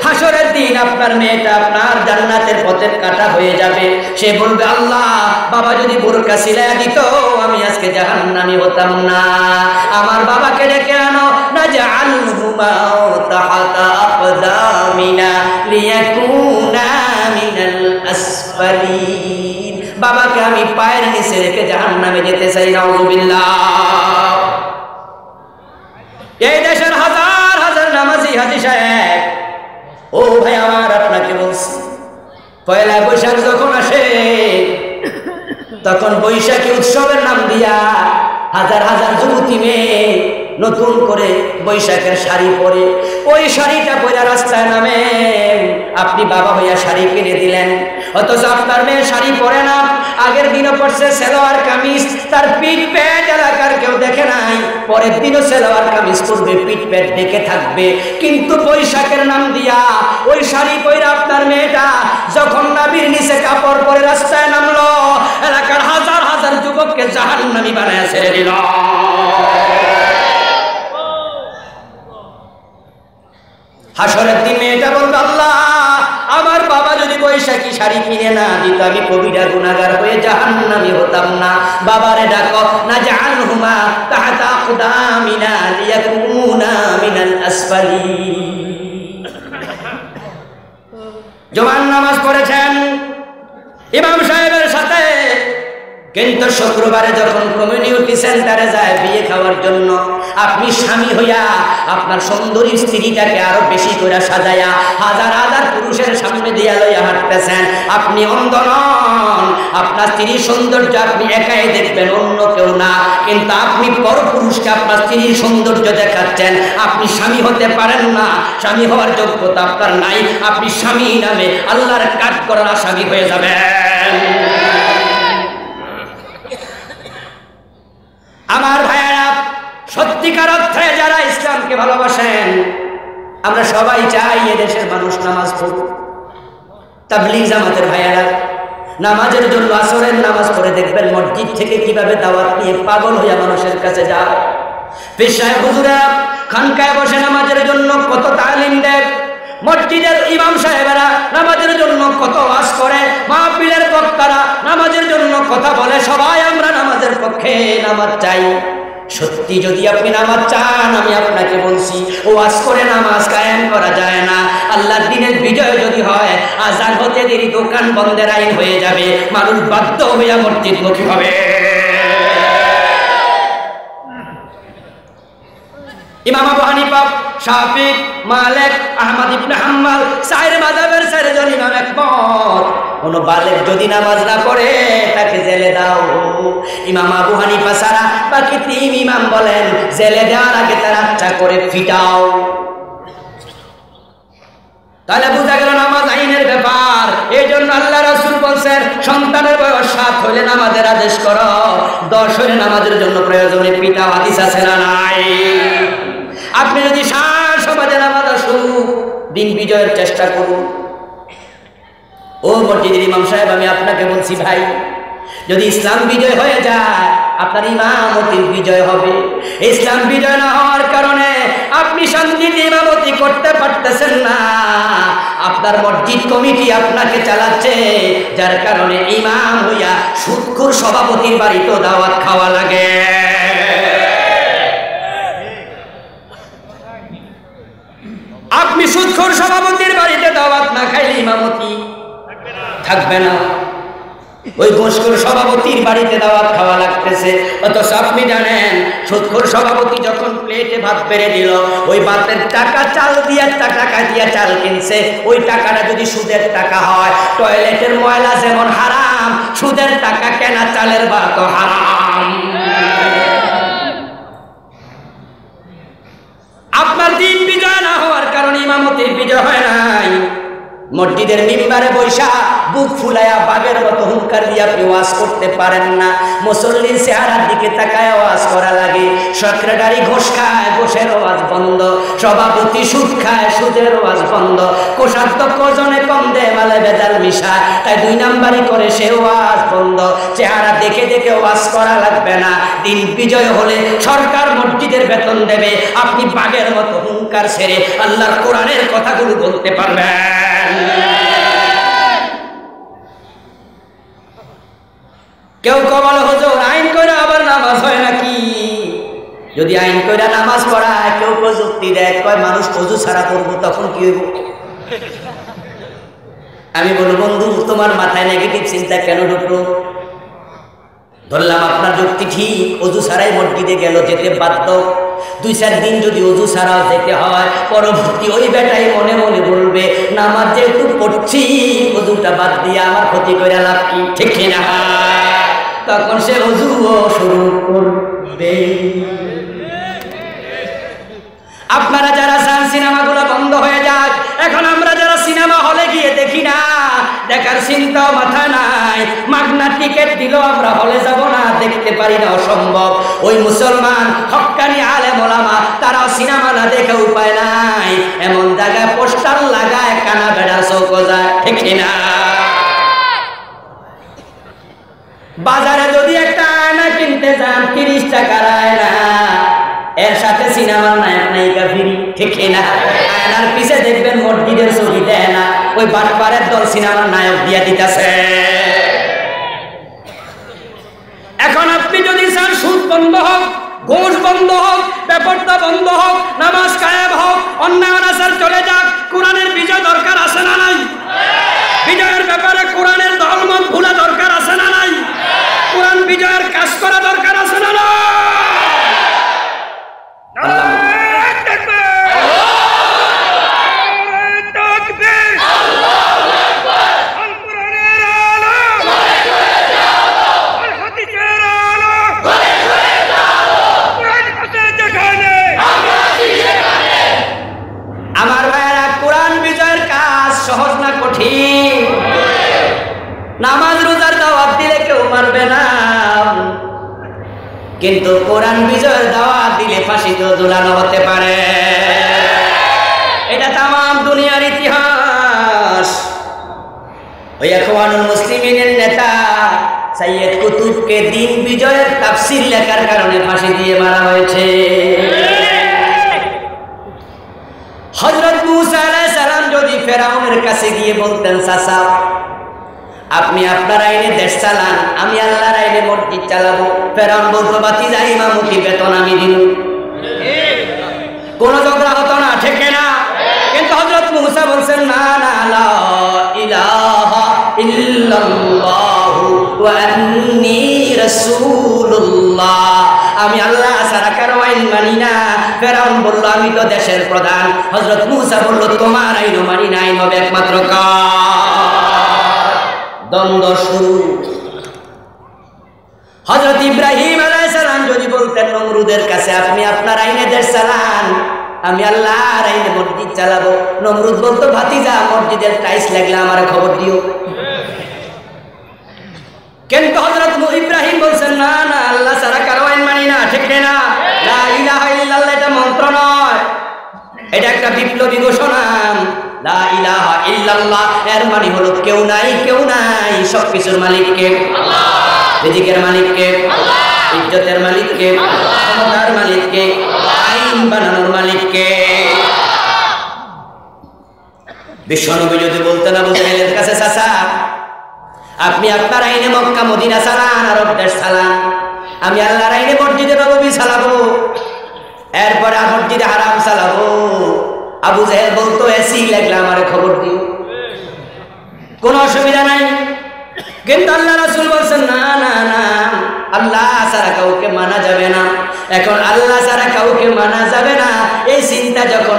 হাসরের দিন আপনার মেয়েটা আপনার জান্নাতের পথের কাটা হয়ে যাবে। সে বলবে, আল্লাহ, বাবা যদি বোরকা সিলাই দিত আমি আজকে জাহান্নামী হতাম না। আমার বাবাকে ডেকে আনো, নাজআলহুমা তাহতা আকদামিনা লিয়াকুনা মিনাল আসফালিন। বাবাকে আমি পায়ের নিচে রেখে জাহান্নামে যেতে চাই। নাউযুবিল্লাহ। এই দেশের হাজার হাজার নামাজি হাজী সাহেব, ও ভাই আমার, আপনাকে বলছি, পয়লা বৈশাখ যখন আসে তখন বৈশাখী উৎসবের নাম দিয়া হাজার হাজার যুবতী মেয়ে নতুন করে বৈশাখের শাড়ি পরে, ওই শাড়িটা পরে রাস্তায় নামে। আপনি বাবা হইয়া শাড়ি কিনে দিলেন, অথচ আপনার মেয়ে শাড়ি পরে না, আগের দিনও পরছে সালোয়ার কামিজ, তার পিঠ পেট এলাকার কেউ দেখে নাই, পরের দিনও সালোয়ার কামিজ পরবে, পিঠ পেট ঢেকে থাকবে। কিন্তু বৈশাখের নাম দিয়া ওই শাড়ি পরে আপনার মেয়েটা যখন নাভির নিচে কাপড় পরে রাস্তায় নামলো, এলাকার হাজার হাজার যুবককে জাহান্নামী বানায় ছেড়ে দিল। হাসরের দিন মেয়েটা বলবে, আল্লাহ, আমার বাবা যদি বৈশাখী শাড়ি কিনে না দিত আমি কবিরা গুনাহগার হয়ে জাহান্নামী হতাম না। বাবারে ডাকো, নাজআলহুমা তাহতা আকদামিনা লিয়াকুনা মিনাল আসফালিন। জুমার নামাজ পড়েছেন ইমাম সাহেবের সাথে, কিন্তু শুক্রবারে যখন কমিউনিটি সেন্টারে যায় বিয়ে খাওয়ার জন্য, আপনি স্বামী হইয়া আপনার সুন্দরী স্ত্রীটাকে আরো বেশি করে সাজায়া হাজার হাজার পুরুষের সামনে দিয়া লইয়া হাঁটতেছেন। আপনি অন্ধ নন, আপনার স্ত্রীর সৌন্দর্য আপনি একাই দেখবেন, অন্য কেউ না। কিন্তু আপনি পর পুরুষকে আপনার স্ত্রীর সৌন্দর্য দেখাচ্ছেন। আপনি স্বামী হতে পারেন না, স্বামী হওয়ার যোগ্যতা আপনার নাই। আপনি স্বামী নামে আল্লাহর কাজ করার আসামি হয়ে যাবেন। আমার ভাইয়েরা, সত্যিকার অর্থে যারা ইসলামকে ভালোবাসেন, আমরা সবাই চাই এদেশের মানুষ নামাজ পড়ুক। তাবলীগ জামাতের ভাইয়েরা নামাজের জন্য আসরের নামাজ পড়ে দেখবেন মসজিদ থেকে কিভাবে দাওয়াত নিয়ে পাগল হইয়া মানুষের কাছে যায়। পীর সাহেব হুজুরা খানকায় বসে নামাজের জন্য কত তালিম দেয়, মসজিদের ইমাম সাহেবেরা নামাজের জন্য কত ওয়াজ করে, মাহফিলের বক্তারা নামাজের কথা বলে সবাই আমরা নামাজের পক্ষে, নামাজ চাই। সত্যি যদি আপনি নামাজ চান, আমি আপনাকে বলছি ওয়াজ করে নামাজ কায়েম করা যায় না। আল্লাহর দ্বীনের বিজয় যদি হয়, আজান হতে দেরি দোকান বন্ধের আইন হয়ে যাবে, মানুষ বাধ্য হইয়া মসজিদমুখী হবে। ইমাম আবু হানিফা, শাফিঈ, মালিক, আহমদ ইবনে হাম্বল চার মাযহাবের চারজন ইমাম একমত, কোন বালেগ যদি নামাজ না পড়ে তাকে জেলে দাও। ইমাম আবু হানিফা ছাড়া বাকি তিন ইমাম বলেন জেলে দেওয়ার আগে তার আচ্ছা করে ফিটাও। তাহলে বোঝা গেল নামাজ আইনের ব্যাপার। এই জন্য আল্লাহ রাসূল বলছেন সন্তানের বয়স 7 হলে নামাজের আদেশ করো, 10 হলে নামাজের জন্য প্রয়োজনে পিটাও। হাদিস আছে না নাই? আপনি যদি সমাজে নামাজ শুরু দিন বিজয়ের চেষ্টা করুন। ও মসজিদের ইমাম সাহেব, আমি আপনাকে বলছি ভাই, যদি ইসলাম বিজয় হয়ে যায় আপনার ইমামতির বিজয় হবে। ইসলাম বিজয় না হওয়ার কারণে আপনি শান্তিতে ইমামতি করতে পারতেছেন না, আপনার মসজিদ কমিটি আপনাকে চালাচ্ছে, যার কারণে ইমাম হইয়া সুদখোর সভাপতির বাড়িতে দাওয়াত খাওয়া লাগে। আপনি সুদখোর সভাপতির বাড়িতে দাওয়াত না খাইলে ইমামতি থাকবে না। ওই ঘুষখোর সভাপতির বাড়িতে দাওয়াত খাওয়া লাগতেছে, অথচ আপনি জানেন সুদখোর সভাপতি যখন প্লেটে ভাত বেড়ে দিল, ওই ভাতের টাকা চাল দিয়ে টাকা দিয়ে চাল কিনছে, ওই টাকাটা যদি সুদের টাকা হয়, টয়লেটের ময়লা যেমন হারাম, সুদের টাকা কেনা চালের ভাতও হারাম। আপনার দিন বিজয় না হওয়ার কারণে ইমামতির বিজয় হয় নাই। মসজিদের মিম্বারে বৈশা বুক ফুলাইয়া বাঘের মতো হুঙ্কার দিয়ে আপনি ওয়াজ করতে পারেন না। মুসল্লির চেহারার দিকে তাকায় ওয়াজ করা লাগে। সেক্রেটারি ঘোষ খায়, ঘোষের ওয়াজ বন্ধ। সভাপতি সুদ খায়, সুদের ওয়াজ বন্ধ। কোষাধ্যক্ষ জনে কম দেয়, মালে ভেজাল মিশায়, তাই 2 নাম্বারই করে সে ওয়াজ বন্ধ। চেহারা দেখে দেখে ওয়াজ করা লাগবে না। দিন বিজয় হলে সরকার মসজিদের বেতন দেবে, আপনি বাঘের মতো হুঙ্কার ছেড়ে আল্লাহর কোরআনের কথাগুলো বলতে পারবেন। কেউ কবল হুজুর আইন করে আবার নামাজ হয় নাকি? যদি আইন করে নামাজ পড়ায়, কেউ প্রযুক্তি দেয়, কয় মানুষ ওযু ছাড়া করবো, তখন কি হইব? আমি বলবো বন্ধু, তোমার মাথায় নেগেটিভ চিন্তা কেন ঢুকলো? ধরলাম আপনার যুক্তি ঠিক, ওযু ছাড়াই মসজিদে গেল, যেতে বাধ্য। 2-4 দিন যদি ওযু ছাড়াও যেতে হয়, পরবর্তী ওই বেটাই মনে মনে বলবে নামাজ যেহেতু পড়ছি, ওযুটা বাদ দিয়ে আমার ক্ষতি করে লাভ কি? ঠিক না? তখন সে ওযুও শুরু করবে। আপনারা যারা চান সিনেমাগুলো বন্ধ হয়ে যাক, এখন আমরা যারা সিনেমা হলে গিয়ে দেখি না, দেখার চিন্তাও মাথা নাই, মাগনা টিকিট দিলেও আমরা হলে যাব না, দেখতে পারি না, অসম্ভব। ওই মুসলমান হক্কানি আলেম ওলামা তারাও সিনেমা না দেখে উপায় নাই, এমন জায়গায় পোস্টার লাগায় কানা বেড়া চৌক যায়। ঠিক না? বাজারে যদি একটা আয়না কিনতে যান, 30 টাকার আয়না, এর সাথে সিনেমার নায়ক নায়িকা ফ্রি। ঠিক না? আয়নার পিছে দেখবেন মসজিদের ছবি দেয় না, ওই বাটপারের দল সিনেমার নায়ক দিয়া দিতেছে। এখন আপনি যদি চান সুদ বন্ধ হোক, ঘুষ বন্ধ হোক, বেপরদা বন্ধ হোক, নামাজ কায়েম হোক, অন্যায় অনাচার চলে যাক, কোরআনের বিজয় দরকার আছে না নাই? বিজয়ের ব্যাপারে কোরআনের দলমত ভুলা দরকার আছে না নাই? কোরআন বিজয়ের কাজ করা দরকার আছে না নাই? আমার ভাইয়েরা, কোরআন বিজয়ের কাজ সহজ না কঠিন? নামাজ রোজার দাওয়াত দিলে কেউ মারবে না, কিন্তু কোরআন বিজয়ের দাওয়াত দিলে ফাঁসিতে ঝুলানো হতে পারে। এটা তামাম দুনিয়ার ইতিহাস। ওই ইখওয়ানুল মুসলিমিনের নেতা সৈয়দ কুতুবকে দিন বিজয়ের তাফসীর লেখার কারণে ফাঁসি দিয়ে মারা হয়েছে। হযরত মুসা আলাইহিস সালাম যদি ফেরাউনের কাছে গিয়ে বলতেন, চাচা আপনি আপনার আইনে দেশ চালান, আমি আল্লাহর আইনে মসজিদ চালাবো। ফেরাউন বলতো ভাতিজা ইমামতি বেতন আমি দিব, কোন ঝগড়া হতো না, ঠিক না? কিন্তু হযরত মূসা বলছেন না না, লা ইলাহা ইল্লাল্লাহু ওয়া আন্নী রাসূলুল্লাহ, আমি আল্লাহ ছাড়া কারো আইন মানি না। ফেরাউন বলল আমি তো দেশের প্রধান। হযরত মূসা বলল তোমার আইনও মানি না, আইন হবে একমাত্র কার? দ্বন্দ্ব শুরু। হযরত ইব্রাহিম আলাইহিস সালাম যদি বলতেন নমরুদের কাছে আপনি আপনার আইনে দেশ চালান, আমি আল্লাহর আইনে মসজিদ চালাবো, নমরুদ বলতো ভাতিজা মসজিদের টাইলস লাগলে আমার খবর দিও। কিন্তু হযরত ইব্রাহিম বলছেন না না, আল্লাহ ছাড়া কারো আইন মানি না, ঠিক না? লা ইলাহা ইল্লাল্লাহ এটা মন্ত্র নয়, এটা একটা বিপ্লবী ঘোষণা। লা ইলাহা ইল্লাল্লাহ এর মানে হলো কেউ নাই, কেউ নাই, সবকিছুর মালিক কে? আল্লাহ। রিজিকের মালিক কে? আল্লাহ। ইজ্জতের মালিক কে? আল্লাহ। ক্ষমতার মালিক কে? আল্লাহ। আইন বানানোর মালিক কে? বিশ্বনবী যদি বলতেন আবু জাহেলের কাছে চাচা আপনি আপনার আইনে মক্কা মদিনা চালান, আরব দেশ চালান, আমি আল্লাহর আইনে মসজিদে নববী চালাবো, এরপরে মসজিদে হারাম চালাবো। আবু জাহেল বলতো এসি লাগলে আমার খবর দিও, কোনো অসুবিধা নাই। কিন্তু আল্লাহ রাসূল বলছেন না না না, আল্লাহ ছাড়া কাউকে মানা যাবে না। এখন আল্লাহ ছাড়া কাউকে মানা যাবে না, এই চিন্তা যখন